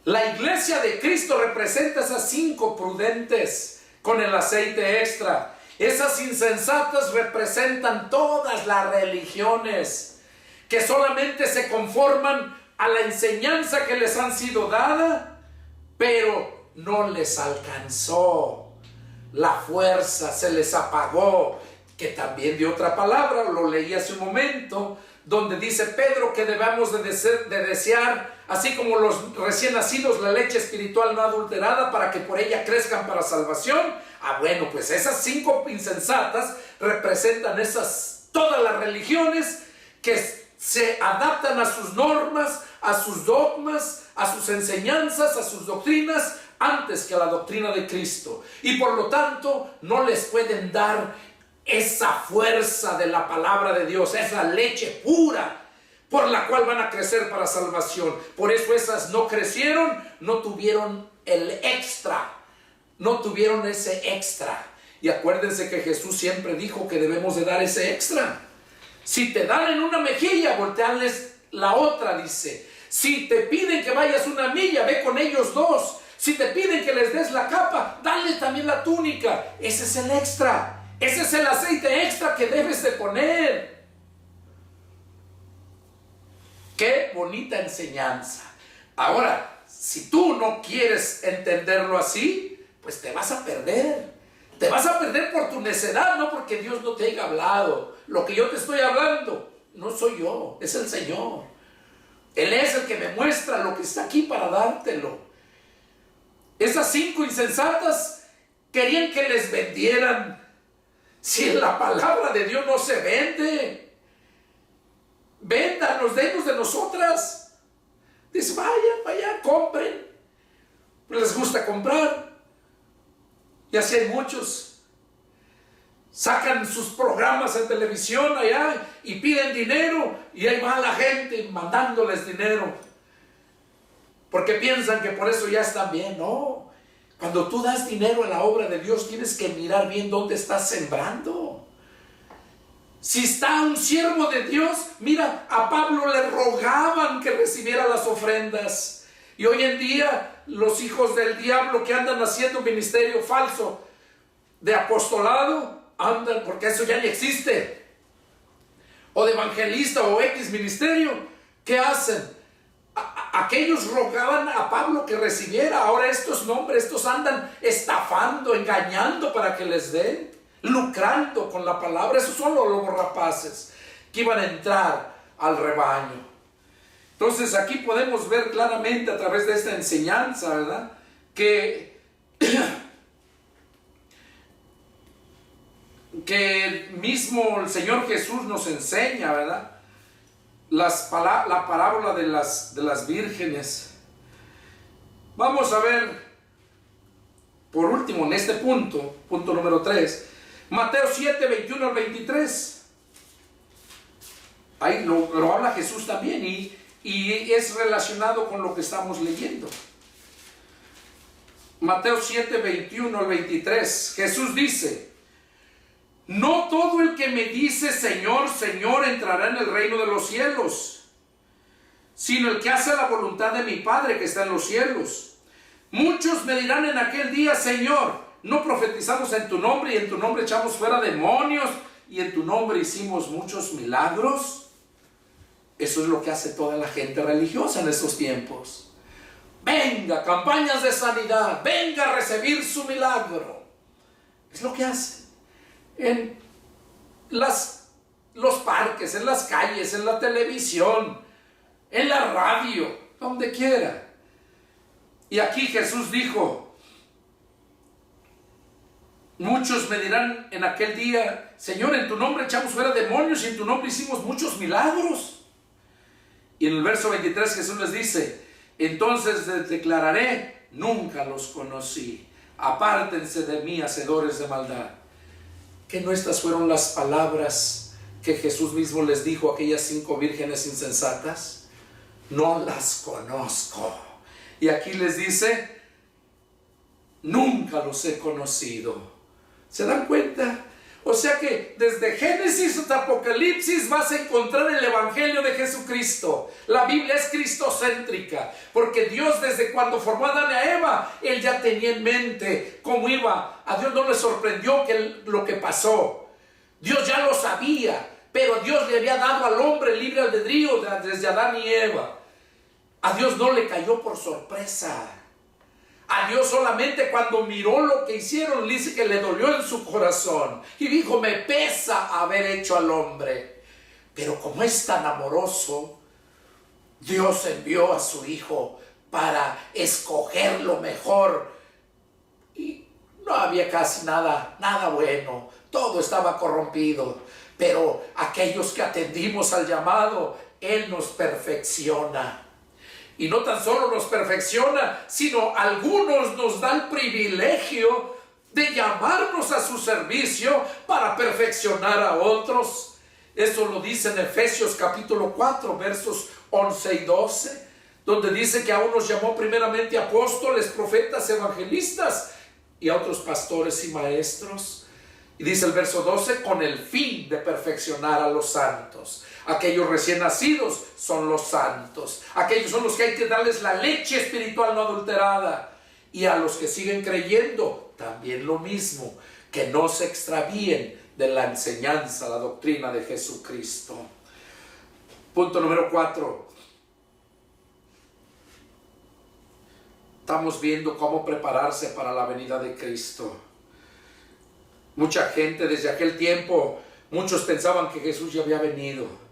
Speaker 1: La iglesia de Cristo representa esas 5 prudentes con el aceite extra. Esas insensatas representan todas las religiones que solamente se conforman a la enseñanza que les han sido dada, pero no les alcanzó la fuerza, se les apagó. Que también de otra palabra, lo leí hace un momento, donde dice Pedro que debemos de desear, así como los recién nacidos, la leche espiritual no adulterada, para que por ella crezcan para salvación. Bueno, pues esas 5 insensatas representan todas las religiones que se adaptan a sus normas, a sus dogmas, a sus enseñanzas, a sus doctrinas, antes que a la doctrina de Cristo. Y por lo tanto, no les pueden dar esa fuerza de la palabra de Dios, esa leche pura por la cual van a crecer para salvación. Por eso esas no crecieron, no tuvieron el extra, no tuvieron ese extra. Y acuérdense que Jesús siempre dijo que debemos de dar ese extra. Si te dan en una mejilla, voltearles la otra, dice. Si te piden que vayas una milla, ve con ellos 2. Si te piden que les des la capa, dale también la túnica. Ese es el extra. Ese es el aceite extra que debes de poner. Qué bonita enseñanza. Ahora, si tú no quieres entenderlo así, pues te vas a perder. Te vas a perder por tu necedad, no porque Dios no te haya hablado. Lo que yo te estoy hablando no soy yo, es el Señor. Él es el que me muestra lo que está aquí para dártelo. Esas 5 insensatas querían que les vendieran. Si la palabra de Dios no se vende, véndanos, denos de nosotras. Dice, vayan, compren. Les gusta comprar. Y así hay muchos. Sacan sus programas en televisión allá y piden dinero, y ahí va la gente mandándoles dinero, porque piensan que por eso ya están bien. No, cuando tú das dinero a la obra de Dios, tienes que mirar bien dónde estás sembrando. Si está un siervo de Dios, mira, a Pablo le rogaban que recibiera las ofrendas. Y hoy en día los hijos del diablo que andan haciendo ministerio falso de apostolado, andan, porque eso ya ni existe, o de evangelista o X ministerio, ¿qué hacen? Aquellos rogaban a Pablo que recibiera. Ahora estos nombres, estos andan estafando, engañando para que les den, lucrando con la palabra. Esos son los lobos rapaces que iban a entrar al rebaño. Entonces aquí podemos ver claramente a través de esta enseñanza, ¿verdad?, que mismo el Señor Jesús nos enseña, ¿verdad?, la parábola de las vírgenes. Vamos a ver, por último, en este punto número 3, Mateo 7, 21 al 23. Ahí lo habla Jesús también, y es relacionado con lo que estamos leyendo. Mateo 7, 21 al 23, Jesús dice: no todo el que me dice Señor, Señor entrará en el reino de los cielos, sino el que hace la voluntad de mi Padre que está en los cielos. Muchos me dirán en aquel día: Señor, ¿no profetizamos en tu nombre y en tu nombre echamos fuera demonios y en tu nombre hicimos muchos milagros? Eso es lo que hace toda la gente religiosa en estos tiempos. Venga, campañas de sanidad, venga a recibir su milagro. Es lo que hacen en los parques, en las calles, en la televisión, en la radio, donde quiera. Y aquí Jesús dijo: muchos me dirán en aquel día: Señor, en tu nombre echamos fuera demonios y en tu nombre hicimos muchos milagros. Y en el verso 23 Jesús les dice: entonces les declararé: nunca los conocí, apártense de mí, hacedores de maldad. ¿Que no estas fueron las palabras que Jesús mismo les dijo a aquellas 5 vírgenes insensatas? No las conozco. Y aquí les dice: nunca los he conocido. ¿Se dan cuenta? O sea que desde Génesis hasta Apocalipsis vas a encontrar el Evangelio de Jesucristo. La Biblia es cristocéntrica, porque Dios, desde cuando formó a Adán y a Eva, Él ya tenía en mente cómo iba. A Dios no le sorprendió lo que pasó. Dios ya lo sabía, pero Dios le había dado al hombre libre albedrío desde Adán y Eva. A Dios no le cayó por sorpresa. A Dios solamente cuando miró lo que hicieron, le dice que le dolió en su corazón y dijo: me pesa haber hecho al hombre. Pero como es tan amoroso, Dios envió a su Hijo para escoger lo mejor. Y no había casi nada bueno, todo estaba corrompido. Pero aquellos que atendimos al llamado, Él nos perfecciona. Y no tan solo nos perfecciona, sino algunos nos da el privilegio de llamarnos a su servicio para perfeccionar a otros. Eso lo dice en Efesios capítulo 4, versos 11 y 12, donde dice que a unos llamó primeramente apóstoles, profetas, evangelistas, y a otros pastores y maestros. Y dice el verso 12: con el fin de perfeccionar a los santos. Aquellos recién nacidos son los santos. Aquellos son los que hay que darles la leche espiritual no adulterada. Y a los que siguen creyendo, también lo mismo. Que no se extravíen de la enseñanza, la doctrina de Jesucristo. Punto número 4. Estamos viendo cómo prepararse para la venida de Cristo. Mucha gente desde aquel tiempo, muchos pensaban que Jesús ya había venido.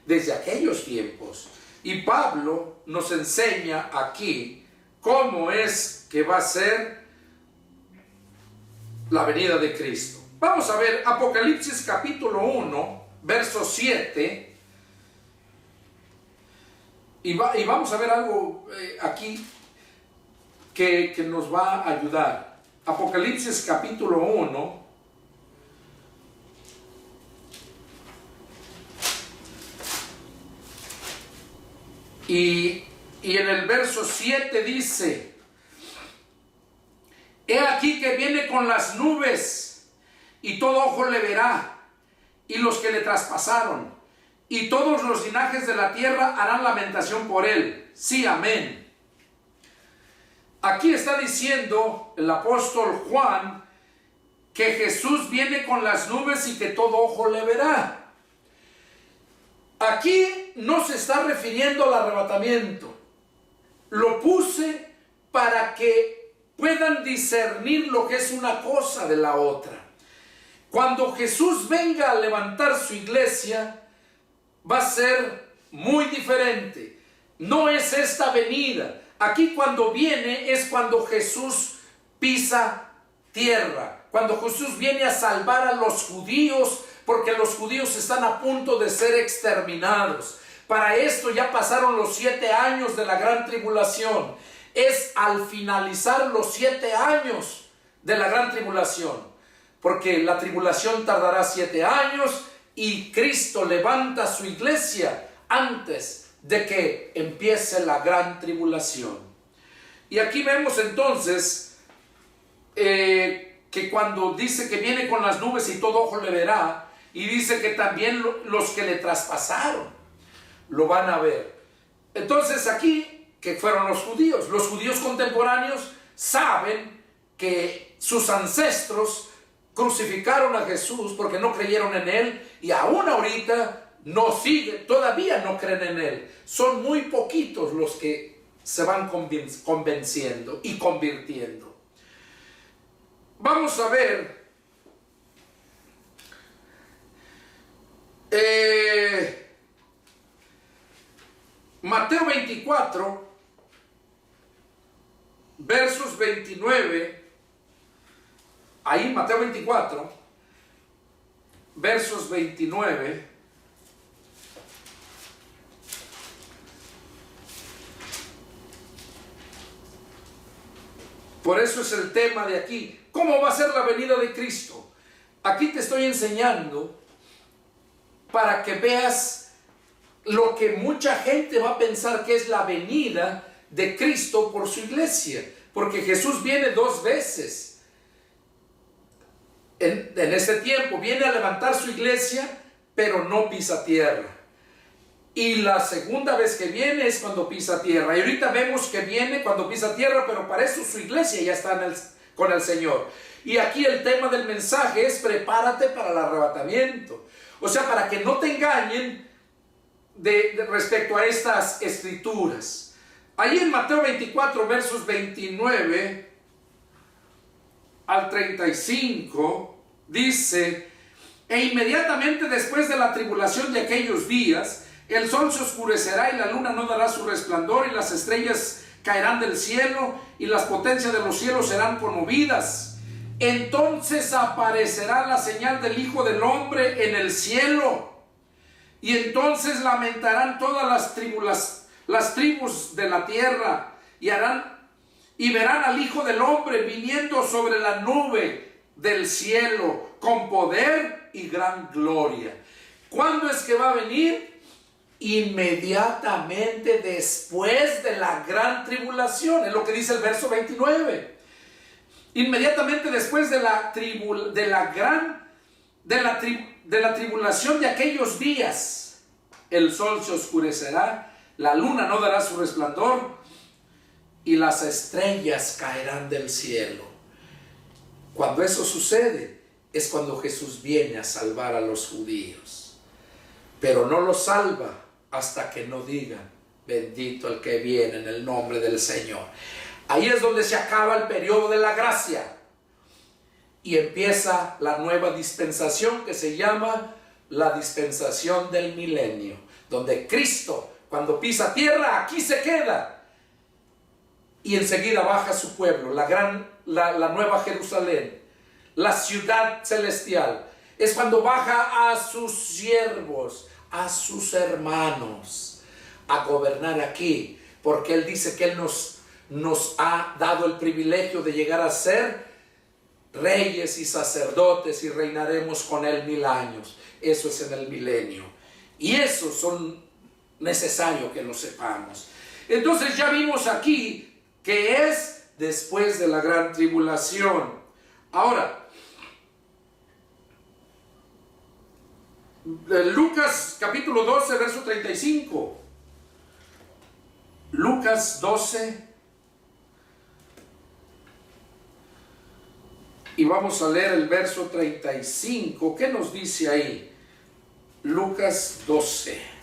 Speaker 1: Desde aquellos tiempos. Y Pablo nos enseña aquí cómo es que va a ser la venida de Cristo. Vamos a ver Apocalipsis capítulo 1, verso 7. Y vamos a ver algo aquí que nos va a ayudar. Apocalipsis capítulo 1. Y en el verso 7 dice: he aquí que viene con las nubes, y todo ojo le verá, y los que le traspasaron, y todos los linajes de la tierra harán lamentación por él. Sí, amén. Aquí está diciendo el apóstol Juan que Jesús viene con las nubes y que todo ojo le verá. Aquí no se está refiriendo al arrebatamiento. Lo puse para que puedan discernir lo que es una cosa de la otra. Cuando Jesús venga a levantar su iglesia, va a ser muy diferente. No es esta venida. Aquí cuando viene es cuando Jesús pisa tierra. Cuando Jesús viene a salvar a los judíos, porque los judíos están a punto de ser exterminados. Para esto ya pasaron los 7 años de la gran tribulación. Es al finalizar los 7 años de la gran tribulación, porque la tribulación tardará 7 años y Cristo levanta su iglesia antes de que empiece la gran tribulación. Y aquí vemos entonces que cuando dice que viene con las nubes y todo ojo le verá, y dice que también los que le traspasaron lo van a ver. Entonces aquí, que fueron los judíos contemporáneos saben que sus ancestros crucificaron a Jesús porque no creyeron en él, y aún ahorita todavía no creen en él. Son muy poquitos los que se van convenciendo y convirtiendo. Vamos a ver Mateo 24, versos 29. Ahí Mateo 24, versos 29. Por eso es el tema de aquí. ¿Cómo va a ser la venida de Cristo? Aquí te estoy enseñando para que veas lo que mucha gente va a pensar que es la venida de Cristo por su iglesia. Porque Jesús viene 2 veces. En este tiempo viene a levantar su iglesia, pero no pisa tierra. Y la segunda vez que viene es cuando pisa tierra. Y ahorita vemos que viene cuando pisa tierra, pero para eso su iglesia ya está con el Señor. Y aquí el tema del mensaje es: prepárate para el arrebatamiento. O sea, para que no te engañen respecto a estas escrituras. Ahí en Mateo 24, versos 29 al 35, dice: e inmediatamente después de la tribulación de aquellos días, el sol se oscurecerá y la luna no dará su resplandor, y las estrellas caerán del cielo, y las potencias de los cielos serán conmovidas. Entonces aparecerá la señal del Hijo del Hombre en el cielo, y entonces lamentarán todas las tribus de la tierra, y verán al Hijo del Hombre viniendo sobre la nube del cielo con poder y gran gloria. ¿Cuándo es que va a venir? Inmediatamente después de la gran tribulación, es lo que dice el verso 29. Inmediatamente después de la tribulación de aquellos días, el sol se oscurecerá, la luna no dará su resplandor, y las estrellas caerán del cielo. Cuando eso sucede, es cuando Jesús viene a salvar a los judíos. Pero no los salva hasta que no digan: bendito el que viene en el nombre del Señor. Ahí es donde se acaba el periodo de la gracia y empieza la nueva dispensación, que se llama la dispensación del milenio, donde Cristo, cuando pisa tierra, aquí se queda, y enseguida baja su pueblo, la nueva Jerusalén, la ciudad celestial. Es cuando baja a sus siervos, a sus hermanos, a gobernar aquí, porque Él dice que Él nos ha dado el privilegio de llegar a ser reyes y sacerdotes, y reinaremos con Él 1000 años. Eso es en el milenio, y eso son necesario que lo sepamos. Entonces ya vimos aquí que es después de la gran tribulación. Ahora, Lucas capítulo 12, verso 35. Lucas 12. Y vamos a leer el verso 35. ¿Qué nos dice ahí? Lucas 12.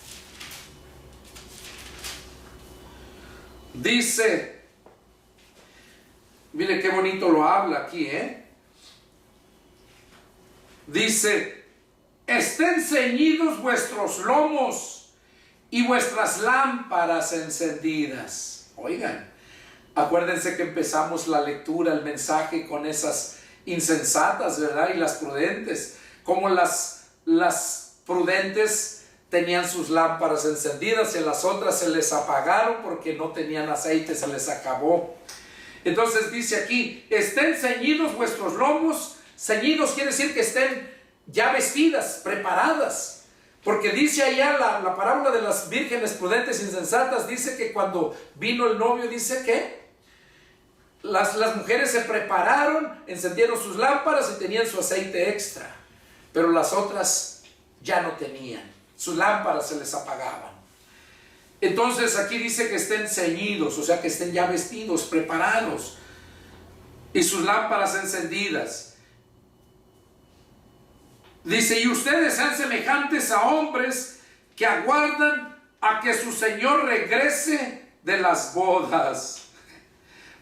Speaker 1: Dice, mire qué bonito lo habla aquí, Dice: estén ceñidos vuestros lomos y vuestras lámparas encendidas. Oigan, acuérdense que empezamos la lectura, el mensaje, con esas insensatas, ¿verdad? Y las prudentes. Como las prudentes tenían sus lámparas encendidas, y a las otras se les apagaron porque no tenían aceite, se les acabó. Entonces dice aquí: estén ceñidos vuestros lomos. Ceñidos quiere decir que estén ya vestidas, preparadas, porque dice allá la parábola de las vírgenes prudentes insensatas, dice que cuando vino el novio, dice que las mujeres se prepararon, encendieron sus lámparas y tenían su aceite extra, pero las otras ya no tenían, sus lámparas se les apagaban. Entonces aquí dice que estén ceñidos, o sea que estén ya vestidos, preparados, y sus lámparas encendidas. Dice, y ustedes sean semejantes a hombres que aguardan a que su Señor regrese de las bodas,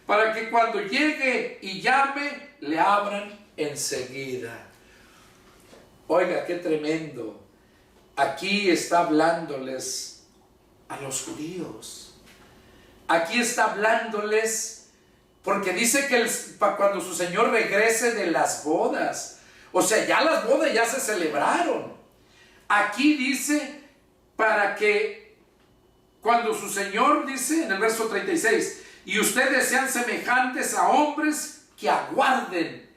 Speaker 1: para que cuando llegue y llame, le abran enseguida. Oiga, qué tremendo. Aquí está hablándoles a los judíos. Aquí está hablándoles porque dice que cuando su Señor regrese de las bodas, o sea, ya las bodas ya se celebraron. Aquí dice para que cuando su Señor, dice en el verso 36, y ustedes sean semejantes a hombres que aguardan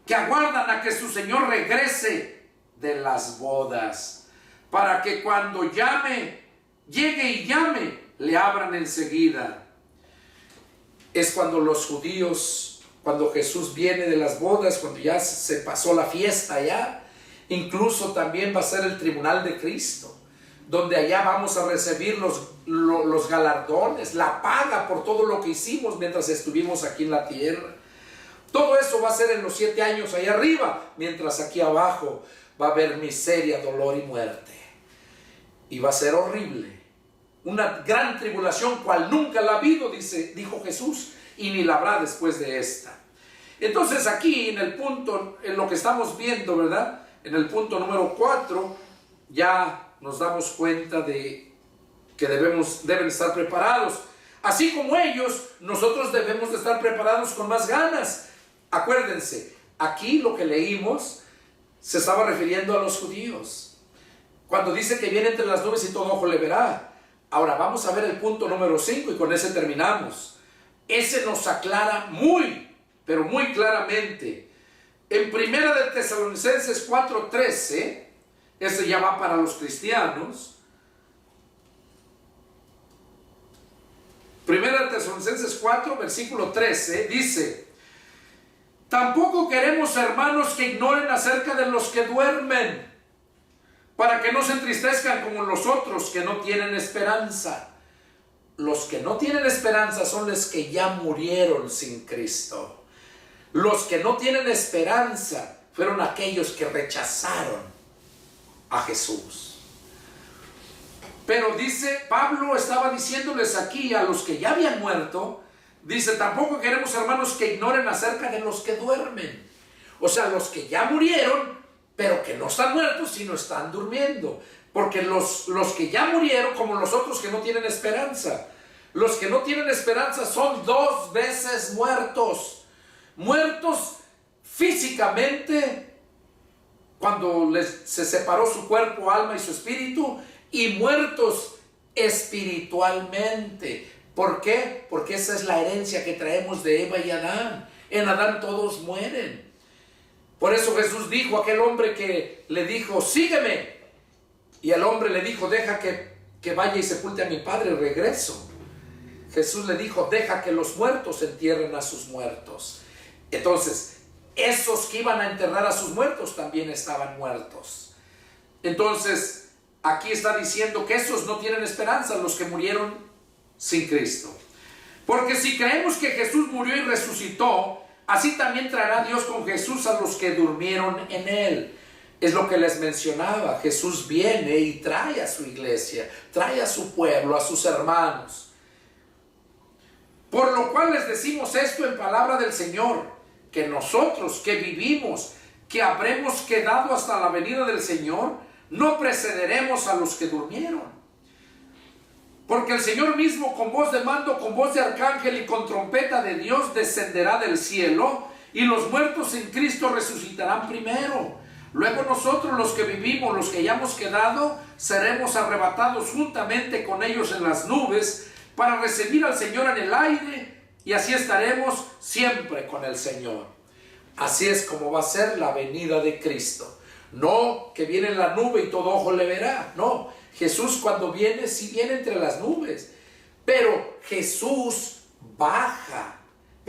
Speaker 1: a que su Señor regrese de las bodas, para que cuando llegue y llame, le abran enseguida. Es cuando los judíos, cuando Jesús viene de las bodas, cuando ya se pasó la fiesta ya, incluso también va a ser el tribunal de Cristo, donde allá vamos a recibir los galardones, la paga por todo lo que hicimos mientras estuvimos aquí en la tierra. Todo eso va a ser en los 7 años allá arriba, mientras aquí abajo va a haber miseria, dolor y muerte. Y va a ser horrible. Una gran tribulación cual nunca la ha habido, dijo Jesús, y ni la habrá después de esta. Entonces aquí en el punto, en lo que estamos viendo, ¿verdad? En el punto número 4, ya nos damos cuenta de que deben estar preparados. Así como ellos, nosotros debemos de estar preparados con más ganas. Acuérdense, aquí lo que leímos se estaba refiriendo a los judíos. Cuando dice que viene entre las nubes y todo ojo le verá. Ahora vamos a ver el punto número 5 y con ese terminamos. Ese nos aclara muy, pero muy claramente. En Primera de Tesalonicenses 4:13, ese ya va para los cristianos. Primera de Tesalonicenses 4, versículo 13, dice: tampoco queremos, hermanos, que ignoren acerca de los que duermen, para que no se entristezcan como los otros que no tienen esperanza. Los que no tienen esperanza son los que ya murieron sin Cristo. Los que no tienen esperanza fueron aquellos que rechazaron a Jesús. Pero dice, Pablo estaba diciéndoles aquí a los que ya habían muerto, dice, tampoco queremos, hermanos, que ignoren acerca de los que duermen. O sea, los que ya murieron, pero que no están muertos, sino están durmiendo. Porque los que ya murieron, como los otros que no tienen esperanza, los que no tienen esperanza son 2 veces muertos. Muertos físicamente, cuando se separó su cuerpo, alma y su espíritu, y muertos espiritualmente. ¿Por qué? Porque esa es la herencia que traemos de Eva y Adán. En Adán todos mueren. Por eso Jesús dijo a aquel hombre que le dijo, sígueme. Y el hombre le dijo, deja que vaya y sepulte a mi padre y regreso. Jesús le dijo, deja que los muertos entierren a sus muertos. Entonces, esos que iban a enterrar a sus muertos también estaban muertos. Entonces, aquí está diciendo que esos no tienen esperanza, los que murieron sin Cristo. Porque si creemos que Jesús murió y resucitó, así también traerá Dios con Jesús a los que durmieron en Él. Es lo que les mencionaba. Jesús viene y trae a su iglesia, trae a su pueblo, a sus hermanos. Por lo cual les decimos esto en palabra del Señor, que nosotros que vivimos, que habremos quedado hasta la venida del Señor, no precederemos a los que durmieron. Porque el Señor mismo, con voz de mando, con voz de arcángel y con trompeta de Dios, descenderá del cielo, y los muertos en Cristo resucitarán primero. Luego nosotros, los que vivimos, los que hayamos quedado, seremos arrebatados juntamente con ellos en las nubes, para recibir al Señor en el aire, y así estaremos siempre con el Señor. Así es como va a ser la venida de Cristo. No que viene en la nube y todo ojo le verá. No, Jesús cuando viene, sí viene entre las nubes. Pero Jesús baja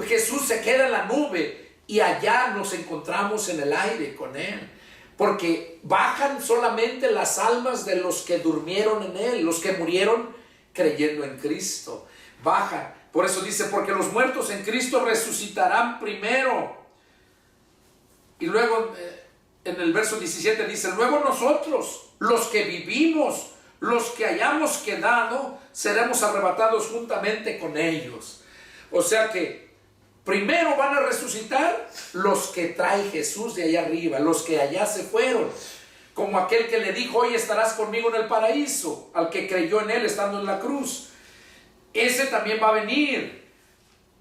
Speaker 1: Jesús se queda en la nube y allá nos encontramos en el aire con Él. Porque bajan solamente las almas de los que durmieron en Él, los que murieron creyendo en Cristo. Bajan. Por eso dice, porque los muertos en Cristo resucitarán primero. Y luego en el verso 17 dice, luego nosotros, los que vivimos, los que hayamos quedado, seremos arrebatados juntamente con ellos. O sea que primero van a resucitar los que trae Jesús de allá arriba, los que allá se fueron. Como aquel que le dijo, hoy estarás conmigo en el paraíso, al que creyó en Él estando en la cruz. Ese también va a venir.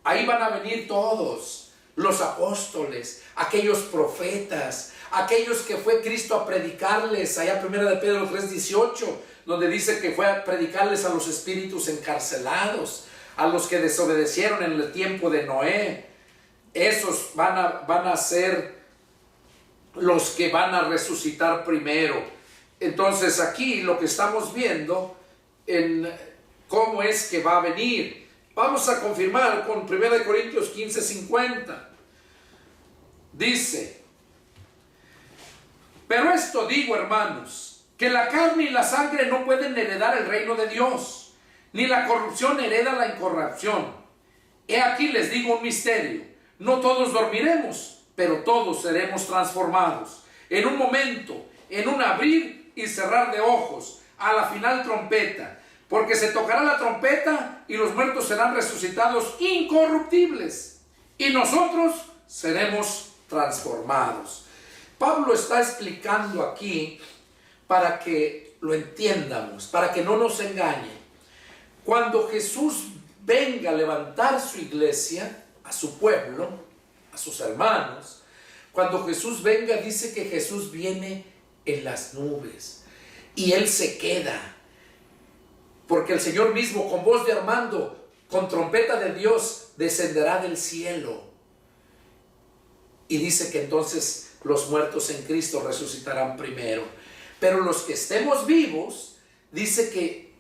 Speaker 1: Ahí van a venir todos, los apóstoles, aquellos profetas, aquellos que fue Cristo a predicarles, allá 1 de Pedro 3:18, donde dice que fue a predicarles a los espíritus encarcelados, a los que desobedecieron en el tiempo de Noé. Esos van a ser los que van a resucitar primero. Entonces aquí lo que estamos viendo en cómo es que va a venir. Vamos a confirmar con 1 Corintios 15:50. Dice, pero esto digo, hermanos, que la carne y la sangre no pueden heredar el reino de Dios, ni la corrupción hereda la incorrupción. He aquí les digo un misterio, no todos dormiremos, pero todos seremos transformados. En un momento, en un abrir y cerrar de ojos, a la final trompeta, porque se tocará la trompeta y los muertos serán resucitados incorruptibles, y nosotros seremos transformados. Pablo está explicando aquí para que lo entiendamos, para que no nos engañe. Cuando Jesús venga a levantar su iglesia, a su pueblo, a sus hermanos, cuando Jesús venga, dice que Jesús viene en las nubes y Él se queda. Porque el Señor mismo, con voz de armando, con trompeta de Dios, descenderá del cielo. Y dice que entonces los muertos en Cristo resucitarán primero. Pero los que estemos vivos, dice que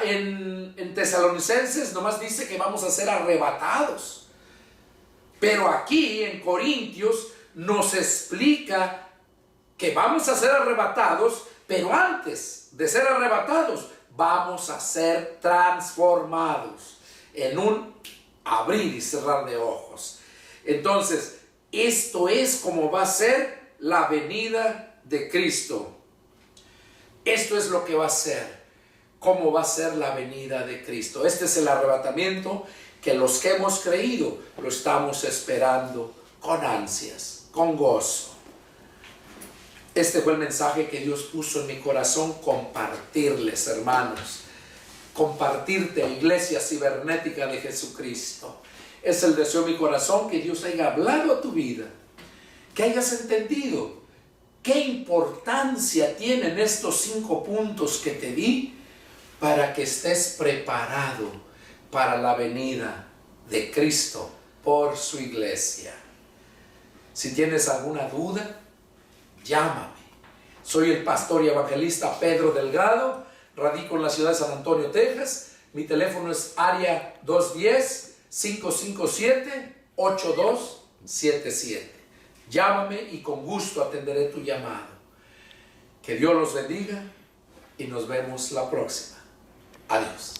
Speaker 1: en Tesalonicenses nomás dice que vamos a ser arrebatados. Pero aquí en Corintios nos explica que vamos a ser arrebatados, pero antes de ser arrebatados, vamos a ser transformados en un abrir y cerrar de ojos. Entonces, esto es como va a ser la venida de Cristo. Esto es lo que va a ser, cómo va a ser la venida de Cristo. Este es el arrebatamiento que los que hemos creído lo estamos esperando con ansias, con gozo. Este fue el mensaje que Dios puso en mi corazón, compartirles, hermanos. Compartirte, iglesia cibernética de Jesucristo. Es el deseo de mi corazón que Dios haya hablado a tu vida, que hayas entendido qué importancia tienen estos 5 puntos que te di para que estés preparado para la venida de Cristo por su iglesia. Si tienes alguna duda, llámame. Soy el pastor y evangelista Pedro Delgado, radico en la ciudad de San Antonio, Texas. Mi teléfono es área 210-557-8277. Llámame y con gusto atenderé tu llamado. Que Dios los bendiga y nos vemos la próxima. Adiós.